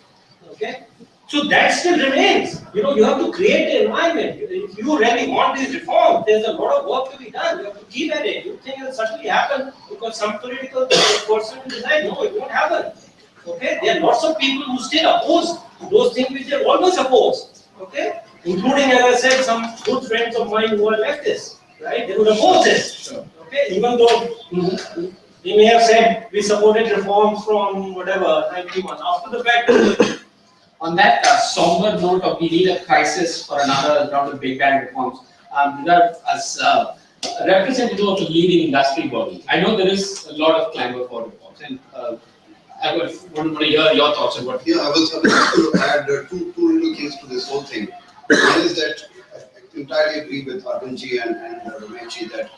Okay, so that still remains. You have to create the environment. If you really want these reforms, there's a lot of work to be done. You have to keep at it. You think it'll suddenly happen because some political person will decide, no, it won't happen. Okay, there are lots of people who still oppose those things which they always oppose. Okay, including, as I said, some good friends of mine who are leftists. Right, they would oppose this. Okay, even though they may have said we supported reforms from whatever 91. After the fact. On that somber note of we need a crisis for another round of big bang reforms, as a representative of a leading industry body, I know there is a lot of clamor for reforms, and I would want to hear your thoughts on what. Yeah, I was just going to add two little things to this whole thing. One is that I entirely agree with Arvinji and Ramesh that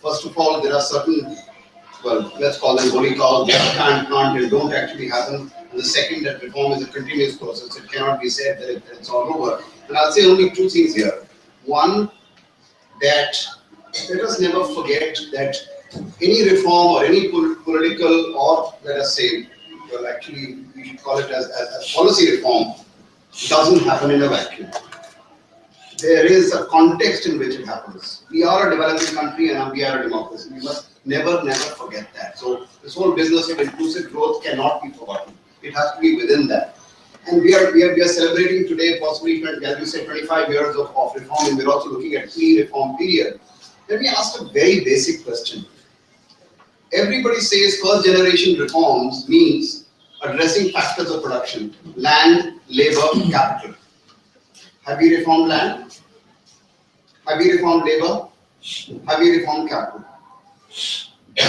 first of all, there are certain, well, let's call them holy cows that can't and don't actually happen. And the second, that reform is a continuous process. It cannot be said that it's all over. And I'll say only 2 things here. One, that let us never forget that any reform or any political, or let us say, well, actually we should call it as policy reform, doesn't happen in a vacuum. There is a context in which it happens. We are a developing country and we are a democracy. We must never forget that. So this whole business of inclusive growth cannot be forgotten. It has to be within that. And we are celebrating today possibly, as you said, 25 years of reform, and we're also looking at pre-reform period. Let me ask a very basic question. Everybody says first generation reforms means addressing factors of production, land, labor, capital. Have we reformed land? Have we reformed labor? Have we reformed capital?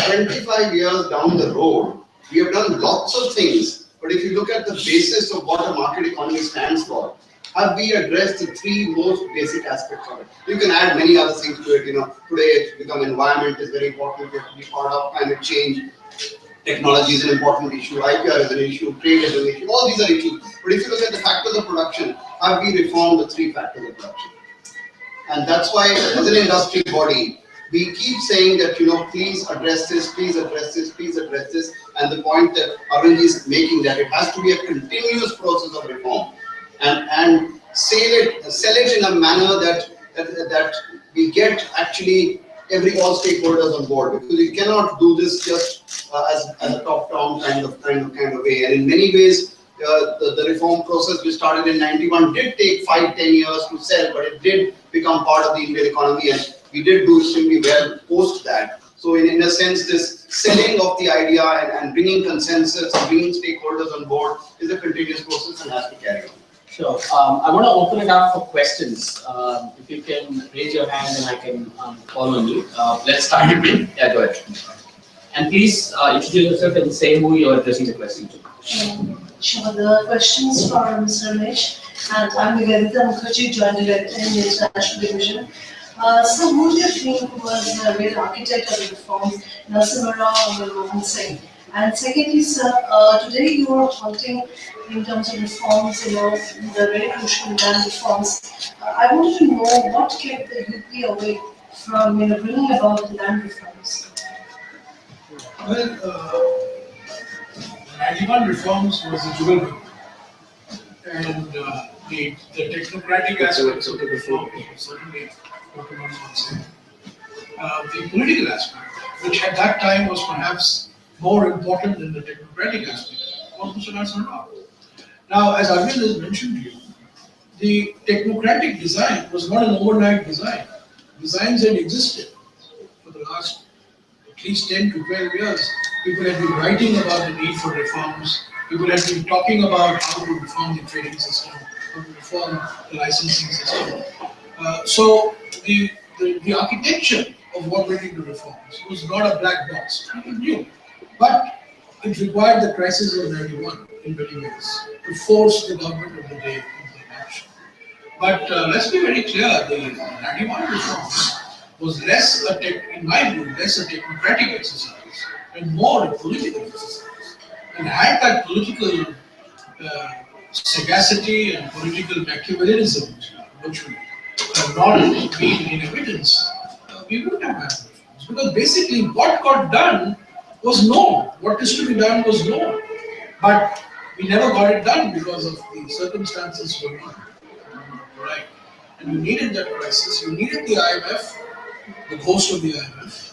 25 years down the road, we have done lots of things. But if you look at the basis of what a market economy stands for, have we addressed the 3 most basic aspects of it? You can add many other things to it. Today it's become environment is very important. We have to be part of climate change. Technology is an important issue. IPR is an issue. Trade is an issue. All these are issues. But if you look at the factors of production, have we reformed the 3 factors of production? And that's why, as an industry body, we keep saying that, please address this, please address this, please address this. And the point that Arvind is making, that it has to be a continuous process of reform, and sell it in a manner that we get actually all stakeholders on board, because you cannot do this just as a top-down kind of way. And in many ways, the reform process which started in 91 did take 5-10 years to sell, but it did become part of the Indian economy, and we did do extremely well post that. So in a sense, this selling of the idea and bringing consensus, bringing stakeholders on board is a continuous process and has to carry on. Sure. I want to open it up for questions. If you can raise your hand and I can call on you. Let's start. Yeah, go ahead. And please introduce yourself and say who you are addressing the question to. Sure. The questions from Mr. Ramesh, and I'm Nivedita Mukherjee, Joint Director in the International Division. So who do you think was the real architect of the reforms, Narasimha Rao or Manmohan Singh? And secondly, sir, today you were pointing in terms of reforms, the very crucial land reforms. I wanted to know what kept the UP away from, bringing about the land reforms. Well, 91 reforms was a jewel book. And the technocratic aspects of the reform was certainly Dr. Manmohan Singh. The political aspect, which at that time was perhaps more important than the technocratic aspect, was Mr. Narasimha Rao. Now, as Arvind has mentioned to you, the technocratic design was not an overnight design. Designs had existed for the last at least 10 to 12 years. People had been writing about the need for reforms. People had been talking about how to reform the trading system, how to reform the licensing system. So the architecture of what went into reforms was not a black box. People knew. But it required the crisis of 91 in many ways to force the government of the day into action. But let's be very clear, the 91 reforms was in my view, less a technocratic exercise and more a political exercise. And had that political sagacity and political Machiavellianism, which would have not been in evidence, we wouldn't have had reforms. Because basically what got done was known. What is to be done was known. But we never got it done because of the circumstances were not right. And you needed that crisis. You needed the IMF, the ghost of the IMF,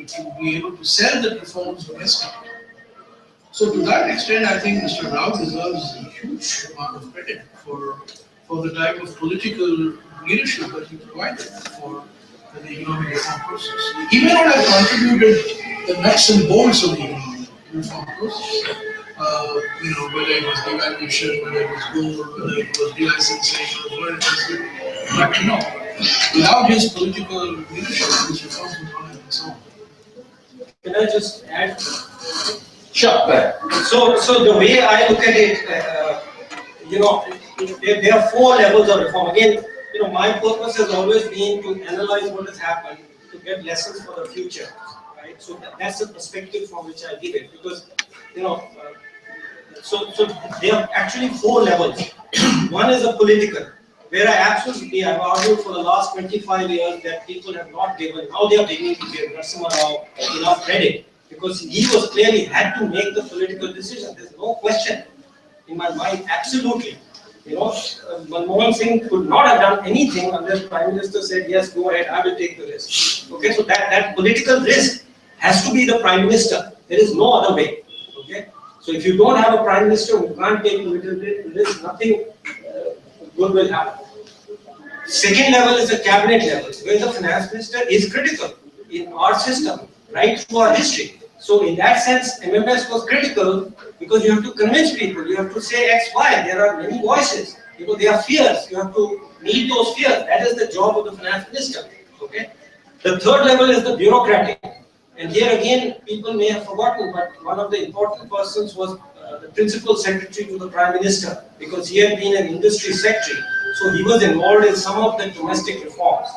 to be able to sell the reforms domestically. So to that extent, I think Mr. Rao deserves a huge amount of credit for the type of political leadership that he provided for the economic reform process. He may not have contributed the nuts and bolts of the economic reform process. Whether it was devaluation, whether it was gold, whether it was delicensing, or whether it was, but without his political leadership, these reforms would not have been solved. Can I just add? Sure. So the way I look at it, there are 4 levels of reform. Again, my purpose has always been to analyze what has happened, to get lessons for the future, right? So that's the perspective from which I give it, because so there are actually 4 levels. One is a political, where I've argued for the last 25 years that people have not given, now they are beginning to give Narasimha Rao enough credit, because he was clearly had to make the political decision. There's no question in my mind, absolutely. Manmohan Singh could not have done anything unless the Prime Minister said, yes, go ahead, I will take the risk. Okay, so that political risk has to be the Prime Minister. There is no other way. Okay, so if you don't have a Prime Minister who can't take political risk, nothing good will happen. Second level is the cabinet level, where the finance minister is critical in our system, right through our history. So in that sense, MMS was critical because you have to convince people, you have to say X, Y, there are many voices, there are fears, you have to meet those fears. That is the job of the finance minister, okay? The third level is the bureaucratic. And here again, people may have forgotten, but one of the important persons was the principal secretary to the Prime Minister, because he had been an industry secretary. So he was involved in some of the domestic reforms.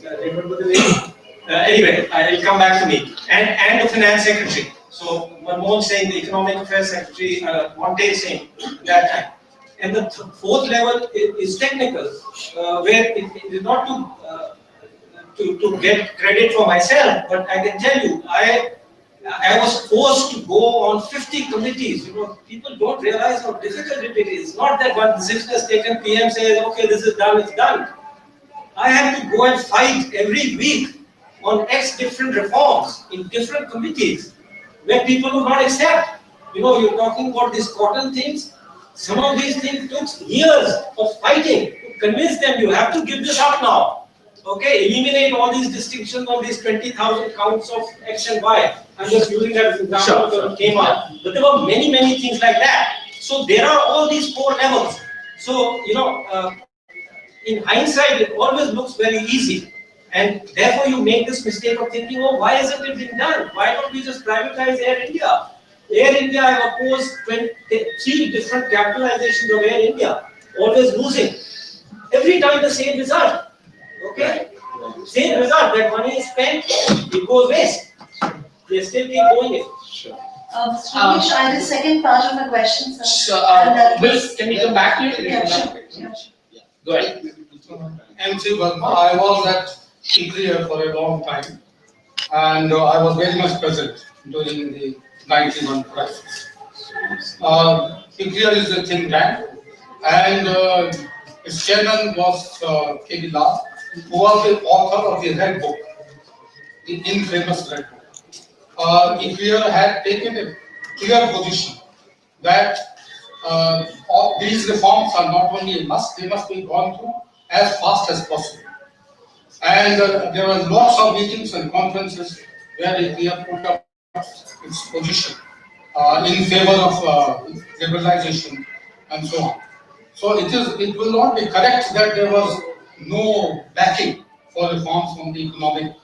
Remember the name? Anyway, it will come back to me. And the finance secretary. So Manmohan Singh, the economic affairs secretary, Monte Singh, at that time. And the fourth level is technical, where it is not to get credit for myself, but I can tell you, I was forced to go on 50 committees. People don't realize how difficult it is. Not that one decision is taken, PM says, okay, this is done, it's done. I had to go and fight every week on X different reforms in different committees where people would not accept. You're talking about these cotton things. Some of these things took years of fighting to convince them you have to give this up now. Okay, eliminate all these distinctions on these 20,000 counts of X and Y. I'm just using that as an example because it came out. But there were many, many things like that. So there are all these 4 levels. So, in hindsight, it always looks very easy. And therefore, you make this mistake of thinking, oh, why isn't it being done? Why don't we just privatize Air India? Air India, I've opposed 3 different capitalizations of Air India, always losing. Every time the same result. Okay? Same result, that money is spent, it goes waste. They still keep doing it. Mr. Ramesh, I had a second part of my question, sir. So, can we come back to you? Yeah, sure. Yeah, sure. Go ahead. MC Verma, I was at India for a long time, and I was very much present during the 91 crisis. India is a think tank, and its chairman was K.B. Lal, who was the author of the Red Book, the infamous Red Book. India had taken a clear position that all these reforms are not only a must, they must be gone through as fast as possible. And there were lots of meetings and conferences where India put up its position in favor of liberalization and so on. So it will not be correct that there was no backing for reforms from the economic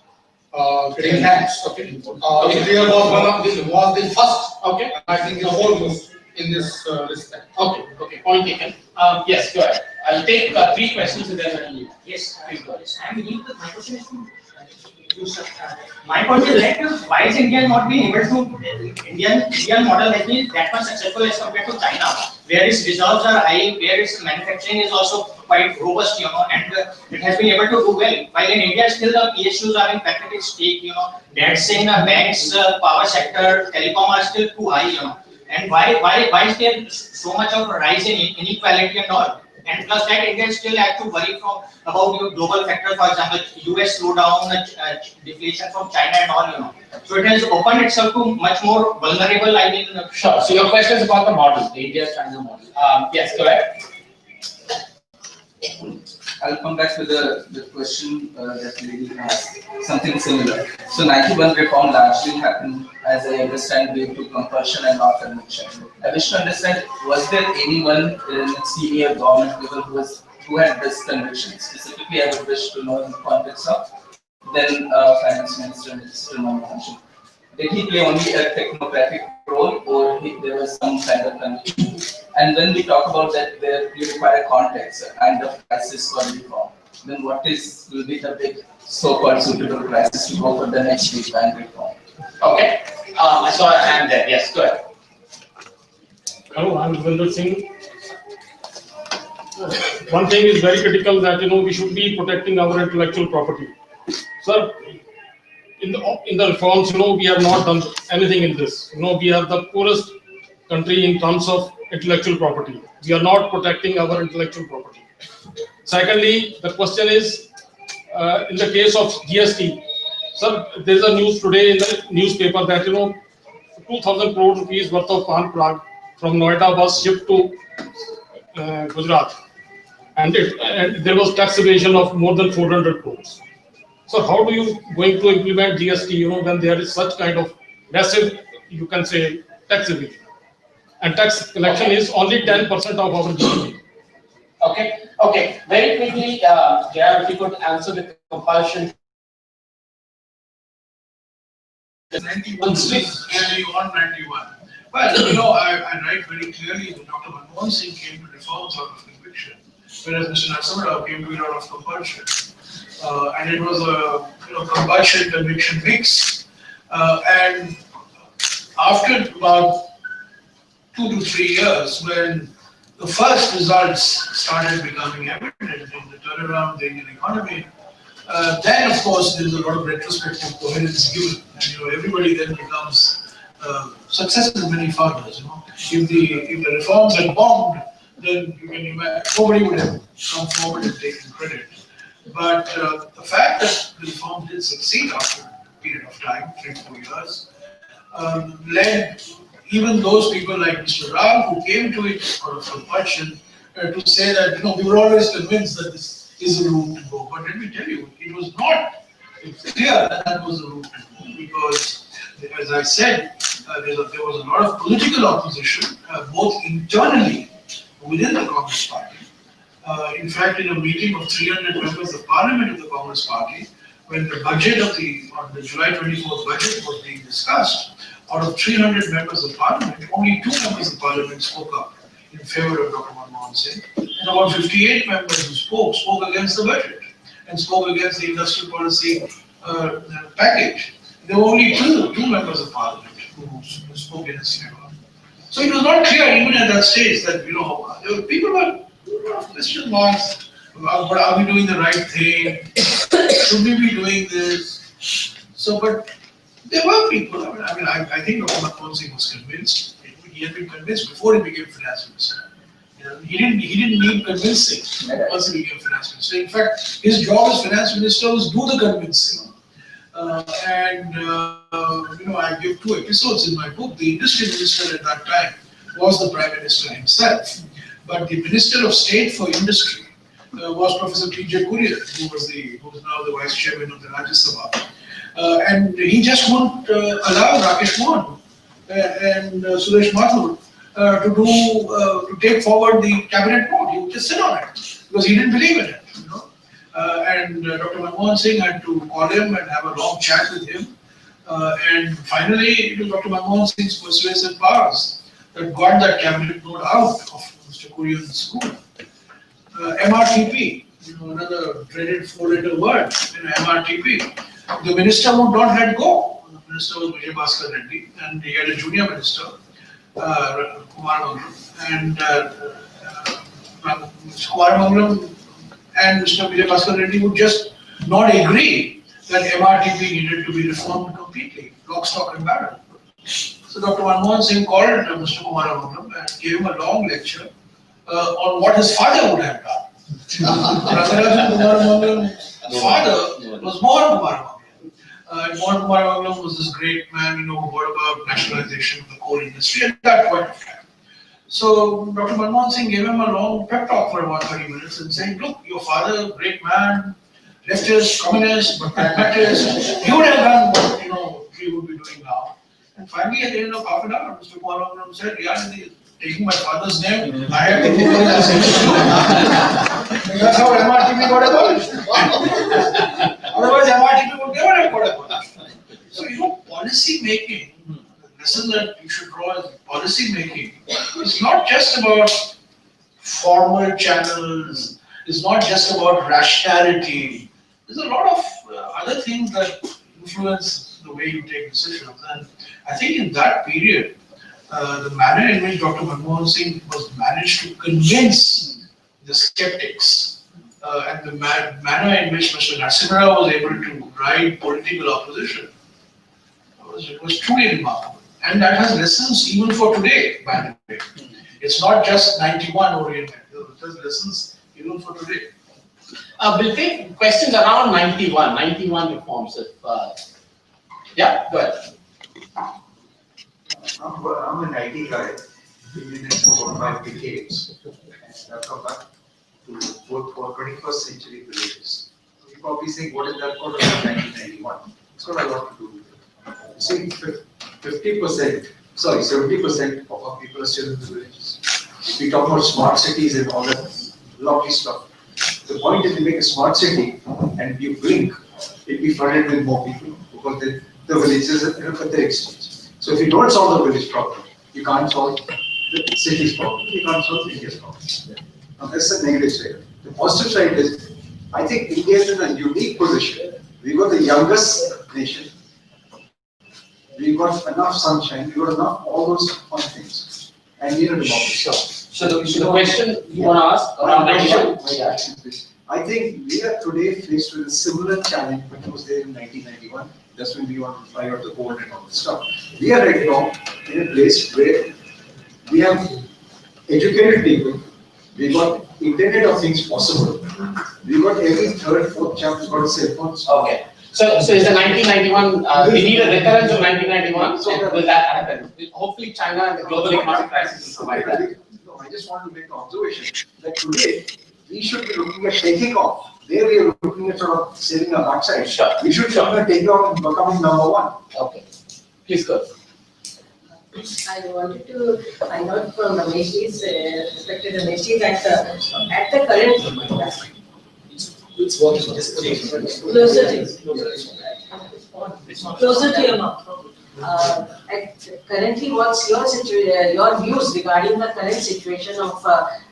think tanks. Okay. India was the first. Okay. I think the foremost in this respect. Okay. Point taken. Yes, go ahead. I'll take 3 questions and then I'll leave. Yes, please go ahead. I'm beginning with my question is to you, sir. My point is like, why is India not being able to, Indian model has been that much successful as compared to China, where its reserves are high, where its manufacturing is also quite robust, and it has been able to do well. While in India, still the PSUs are in pathetic state, debts in banks, power sector, telecom are still too high, and why is there so much of a rise in inequality and all? And plus that, India still has to worry about your global factors, for example, US slowdown, deflation from China and all, So it has opened itself to much more vulnerable, Sure. So your question is about the model, the India-China model. Yes, go ahead. I'll come back to the question that lady asked, something similar. So 91 reform largely happened, as I understand, due to compulsion and not conviction. I wish to understand, was there anyone in senior government level who had this conviction? Specifically, I would wish to know in the context of then Finance Minister Mr. Manmohan Singh. Did he play only a technocratic role, or there was some kind of conviction? And when we talk about that, you require context, a kind of crisis for reform. Then what will be the big so-called suitable crisis to go for the next big bang reform? Okay. I saw a hand there. Yes, go ahead. Hello, I'm Ravinder Singh. One thing is very critical that we should be protecting our intellectual property. Sir, in the reforms, we have not done anything in this. We are the poorest country in terms of intellectual property. We are not protecting our intellectual property. Secondly, the question is, in the case of GST, sir, there is a news today in the newspaper that 2,000 crore rupees worth of pan plug from Noida was shipped to Gujarat, and there was tax evasion of more than 400 crores. So how do you going to implement GST, when there is such kind of massive, you can say, tax evasion? And tax collection is only 10% of our GDP. Okay. Very quickly, Jaya, if you could answer the compulsion. 91, really on 91. Well, I write very clearly that Dr. Manmohan Singh came to reforms out of conviction, whereas Mr. Narasimha Rao came to it out of compulsion. And it was a compulsion conviction mix. And after about 2 to 3 years, when the first results started becoming evident in the turnaround of the Indian economy, then of course there is a lot of retrospective coherence given, and everybody then becomes successes many fathers. If the reforms had bombed, then you can imagine nobody would have come forward and taken credit. But the fact that the reform did succeed after a period of time, 3 to 4 years, led even those people like Mr. Rao, who came to it out of compulsion, to say that we were always convinced that this is the route to go. But let me tell you, it was not clear that that was the route to go, because, as I said, there was a lot of political opposition, both internally within the Congress party. In fact, in a meeting of 300 members of parliament of the Congress party, when the budget of on the July 24th budget was being discussed, out of 300 members of parliament, only 2 members of parliament spoke up in favor of Dr. Manmohan Singh, and about 58 members who spoke against the budget and spoke against the industrial policy package. There were only two members of parliament who spoke in his favor. So it was not clear even at that stage that, there were people were question marks. But are we doing the right thing? Should we be doing this? So, but there were people. I think Dr. Manmohan Singh was convinced. He had been convinced before he became finance minister. He didn't need convincing once he became finance minister. In fact, his job as finance minister was do the convincing. I give 2 episodes in my book. The industry minister at that time was the prime minister himself, but the minister of state for industry was Professor T.J. Kurian, who is now the vice chairman of the Rajya Sabha. And he just wouldn't allow Rakesh Mohan and Suresh Mathur to take forward the cabinet note. He would just sit on it because he didn't believe in it. And Dr. Manmohan Singh had to call him and have a long chat with him. And finally, it was Dr. Manmohan Singh's persuasive powers that got that cabinet note out of Mr. Kurian's school. MRTP, another dreaded 4-letter word, MRTP. The minister would not let go. The minister was Vijay Bhaskar Reddy, and he had a junior minister, Kumar Mangalam, and Mr. Kumar Mangalam and Mr. Vijay Bhaskar Reddy would just not agree that MRTP needed to be reformed completely, lock, stock and barrel. So Dr. Manmohan Singh called Mr. Kumar Mangalam and gave him a long lecture on what his father would have done. Rangarajan Kumar Mangalam's father was Mohan Kumar Mangalam. Mohan Kumar Mangalam was this great man, who brought about nationalization of the coal industry at that point of time. So Dr. Manmohan Singh gave him a long pep talk for about 30 minutes and saying, look, your father, great man, leftist, communist, but pragmatist, he would have done what he would be doing now. And finally, at the end of half an hour, Mr. Kumar Mangalam said, taking my father's name, I have to do it. That's how MRTP got abolished. Otherwise, MRTP would never have got abolished. So, policy making, the lesson that you should draw is policy making. It's not just about formal channels, it's not just about rationality. There's a lot of other things that influence the way you take decisions. And I think in that period, the manner in which Dr. Manmohan Singh was managed to convince the skeptics and the manner in which Mr. Narasimha Rao was able to ride political opposition was truly remarkable. And that has lessons even for today, by the way. It's not just 91 oriented, it has lessons even for today. We'll take questions around 91 reforms. Yeah, go ahead. I'm an IT guy, been in it for about 5 decades, and I've come back to work for 21st century villages. You're probably saying, what is that for 1991? That's what I want to do with it. See, 70% of our people are still in the villages. We talk about smart cities and all that lovely stuff. The point is, you make a smart city and you blink, it'll be flooded with more people because the villages are at their extent. So if you don't solve the village problem, you can't solve the city's problem, you can't solve India's problem. Now that's the negative side. The positive side is, I think India is in a unique position. We were the youngest nation. We got enough sunshine, we got enough all those fun things. And we need a democracy. So the question you want to ask around 91? I think we are today faced with a similar challenge which was there in 1991. That's when we want to fly out the gold and all this stuff. We are right now in a place where we have educated people. We got Internet of Things possible. We got every third, fourth child has got a cell phone. Okay. So is the 1991, we need a recurrence of 1991, so will that happen? Hopefully China and the global economic crisis will provide that. No, I just want to make an observation that today we should be looking at taking off. There we are looking at sort of saving our backside. Sure. We should be looking at taking off and becoming number one. Okay. Please go. I wanted to find out from Rameshji's, respected Rameshji, that at the current. Closer to your mouth. Currently, what's your views regarding the current situation of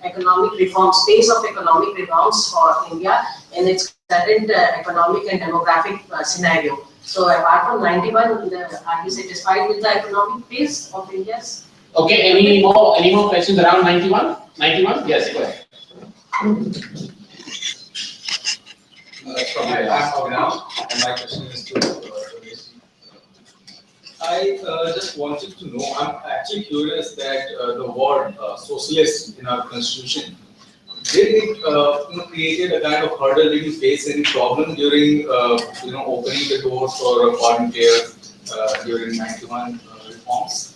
economic reforms, pace of economic reforms for India in its current economic and demographic scenario? So apart from 91, are you satisfied with the economic pace of India's? Okay, any more questions around 91? 91? Yes, go ahead. From my last now, and my question is to I just wanted to know, I'm actually curious that the word socialist in our constitution, did it created a kind of hurdle? Did you face any problem during opening the doors for foreign players during 91 reforms?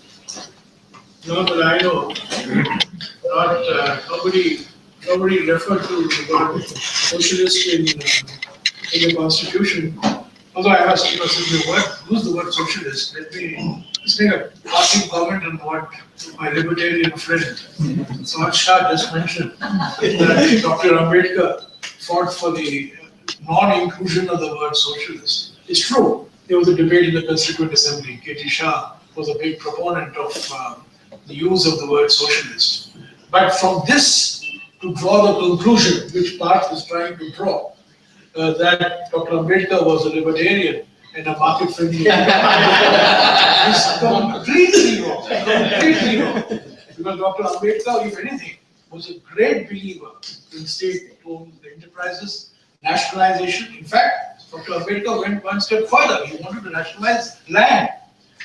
Not that I know. Nobody referred to the word socialist in the constitution. Although I must simply use the word socialist, let's make a passing comment on what my libertarian friend, Samad Shah, just mentioned, that Dr. Ambedkar fought for the non-inclusion of the word socialist. It's true, there was a debate in the Constituent Assembly. K.T. Shah was a big proponent of the use of the word socialist. But from this, to draw the conclusion, which Parth is trying to draw, that Dr. Ambedkar was a libertarian and a market-friendly is completely wrong. Completely wrong. Because Dr. Ambedkar, if anything, was a great believer in state-owned enterprises, nationalization. In fact, Dr. Ambedkar went one step further. He wanted to nationalize land.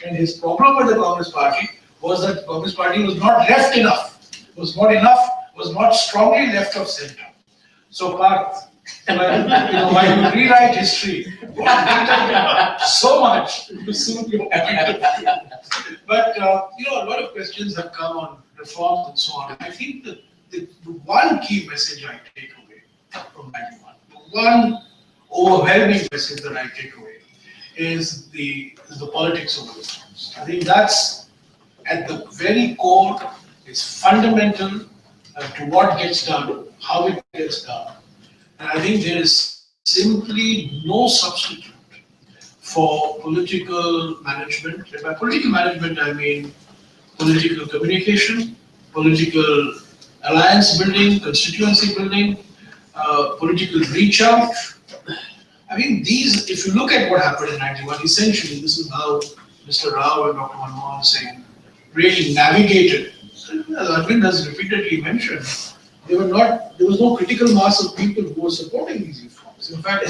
And his problem with the Congress Party was that the Congress Party was not left enough, was not strongly left of center. So Parth, while you rewrite history, so much to suit your point. But a lot of questions have come on reforms and so on. I think that the one key message I take away from 91, the one overwhelming message that I take away is the politics of reforms. I think that's at the very core, it's fundamental to what gets done, how it gets done. And I think there is simply no substitute for political management. And by political management, I mean political communication, political alliance building, constituency building, political reach out. I mean, these, if you look at what happened in 91, essentially, this is how Mr. Rao and Dr. Manmohan Singh really navigated. Arvind has repeatedly mentioned, there was no critical mass of people who were supporting these reforms. In fact,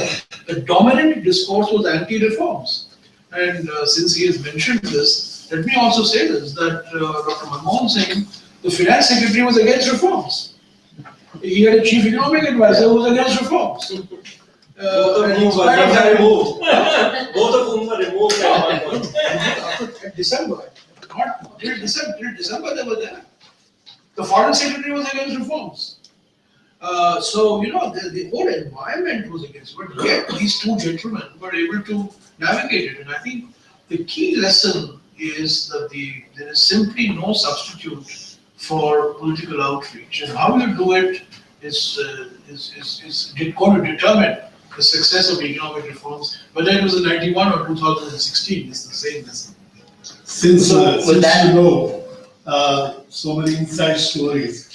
the dominant discourse was anti-reforms. And since he has mentioned this, let me also say this, that Dr. Manmohan Singh, the finance secretary, was against reforms. He had a chief economic advisor who was against reforms. Both of whom were removed. Both of whom were removed at one point. December. Not till December they were there. The foreign secretary was against reforms. So, the whole environment was against, but yet these two gentlemen were able to navigate it. And I think the key lesson is that there is simply no substitute for political outreach. And how you do it is going to determine the success of economic reforms. Whether it was in 91 or 2016, it's the same lesson. Since so many inside stories,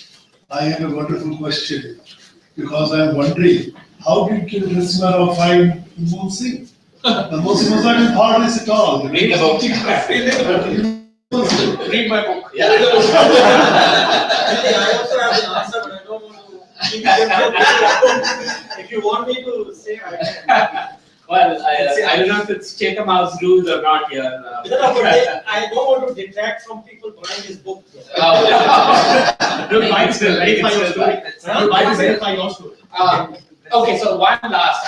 I have a wonderful question, because I am wondering, how did Narasimha find Manmohan Singh? Manmohan Singh was not in politics at all. Read the book. Read my book. Yeah. I also have an answer, but I don't want to. If you want me to say, I can. Well, I don't know if it's Cheetah Mouse rules or not here. I don't want to detract from people buying his book. Don't mind to verify your story. Don't mind to verify your story. Okay, so one last.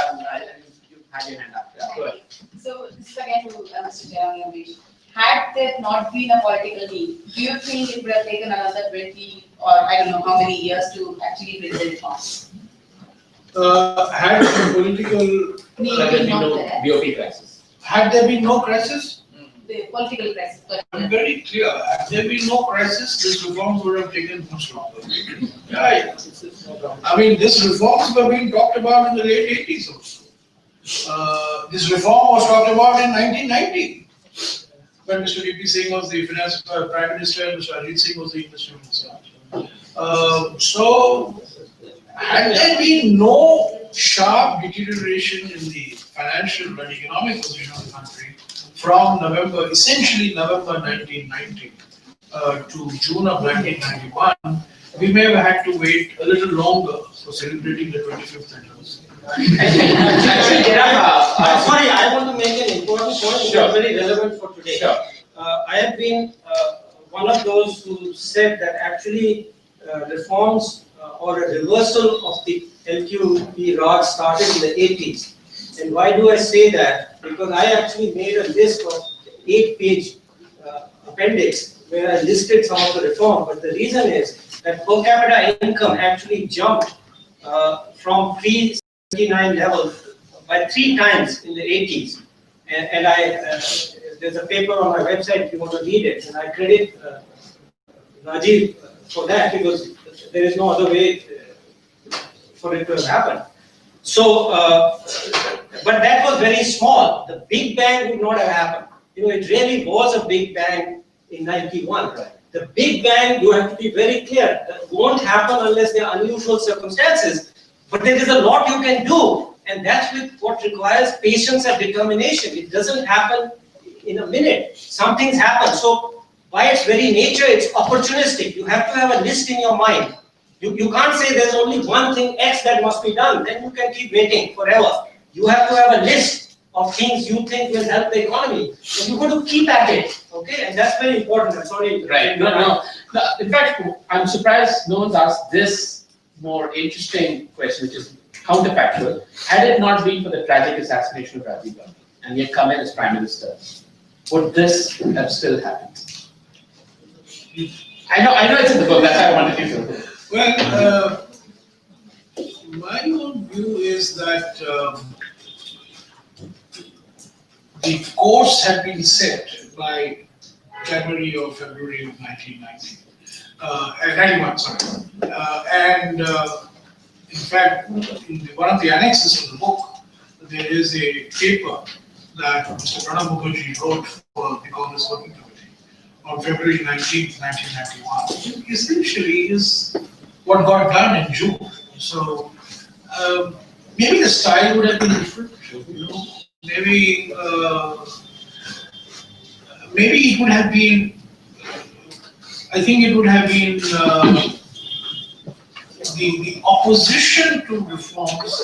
You had your hand up. Yeah, go ahead. So this is again to Mr. Jairam Ramesh. Had there not been a political need, do you think it would have taken another 20 or I don't know how many years to actually bring the reforms? Had the political, BOP crisis. had there been no crisis? The political crisis. I'm very clear, had there been no crisis, these reforms would have taken much longer. Right. I mean, these reforms were being talked about in the late 80s also. This reform was talked about in 1990, when Mr. V.P. Singh was the finance prime minister and Mr. Ajit Singh was the industry minister. So, had there been no sharp deterioration in the financial and economic position of the country from November, essentially November 1990 to June of 1991, we may have had to wait a little longer for celebrating the 25th anniversary. Sorry, I want to make an important point which is very relevant for today. I have been one of those who said that actually reforms or a reversal of the LQP Raj started in the 80s. And why do I say that? Because I actually made a list of 8-page appendix where I listed some of the reform. But the reason is that per capita income actually jumped from pre-79 level by 3 times in the 80s. And there's a paper on my website if you want to read it. And I credit Rajiv for that because there is no other way for it to have happened. So, but that was very small. The big bang would not have happened. You know, it really was a big bang in 91. Right. The big bang, you have to be very clear, that won't happen unless there are unusual circumstances. But there is a lot you can do, and that's what requires patience and determination. It doesn't happen in a minute. Some things happen. So, by its very nature, it's opportunistic. You have to have a list in your mind. You can't say there's only one thing X that must be done, then you can keep waiting forever. You have to have a list of things you think will help the economy. So you've got to keep at it, okay? And that's very important. I'm sorry. Right. No. In fact, I'm surprised no one's asked this more interesting question, which is counterfactual. Had it not been for the tragic assassination of Rajiv Gandhi, and he had come in as Prime Minister, would this have still happened? I know it's in the book, that's why I wanted you to. Well, my own view is that the course had been set by January or February of 1990, 91, sorry. In fact, in one of the annexes to the book, there is a paper that Mr. Pranab Mukherjee wrote for the Congress Working Committee on February 19, 1991. Essentially is what got done in June. So maybe the style would have been different. You know, maybe it would have been. I think it would have been the opposition to reforms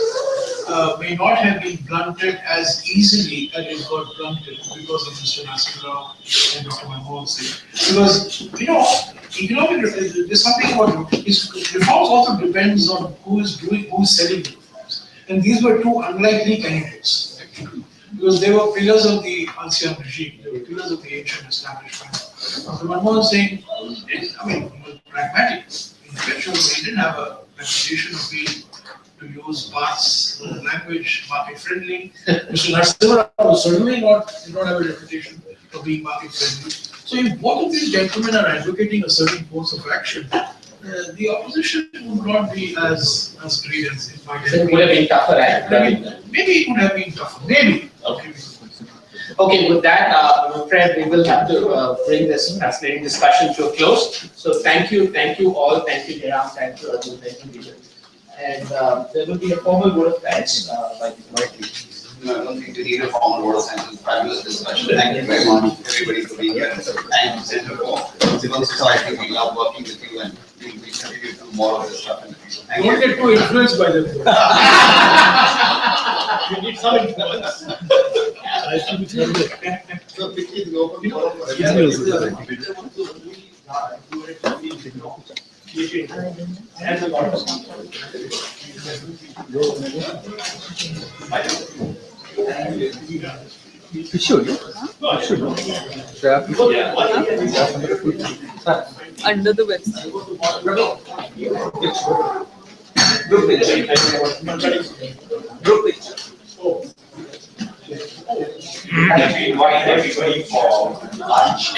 may not have been blunted as easily as it got blunted because of Mr. Nasir Rao and Dr. Manmohan Singh. Because, you know, economic, there's something about reforms also depends on who is selling the reforms. And these were two unlikely candidates, actually, because they were pillars of the Ancien regime, they were pillars of the ancient establishment. Dr. Manmohan Singh, he was pragmatic, intellectual, but he didn't have a reputation of being to use Barth's language, market friendly. Mr. Narasimha Rao certainly did not have a reputation of being market friendly. So if both of these gentlemen are advocating a certain course of action, the opposition would not be as great as it might have been. It would have been tougher, right? Maybe it would have been tougher. Maybe. Okay, with that, I'm afraid we will have to bring this fascinating discussion to a close. So thank you all, thank you Jairam, thank you Arjun, thank you Vijay. And there will be a formal vote of thanks by the committee. No, I don't think we need a formal vote of thanks. It's a fabulous discussion. Thank you very much, everybody, for being here. Thank you, Center for Civil Society. We love working with you, and we continue to do more of this stuff in the future. Thank you. Don't get too influenced by them. You need some influence. I think it's very good. So, Vicky, the open forum for everybody. You should. You should. Under the website. Group picture. Group picture. Can we invite everybody for lunch?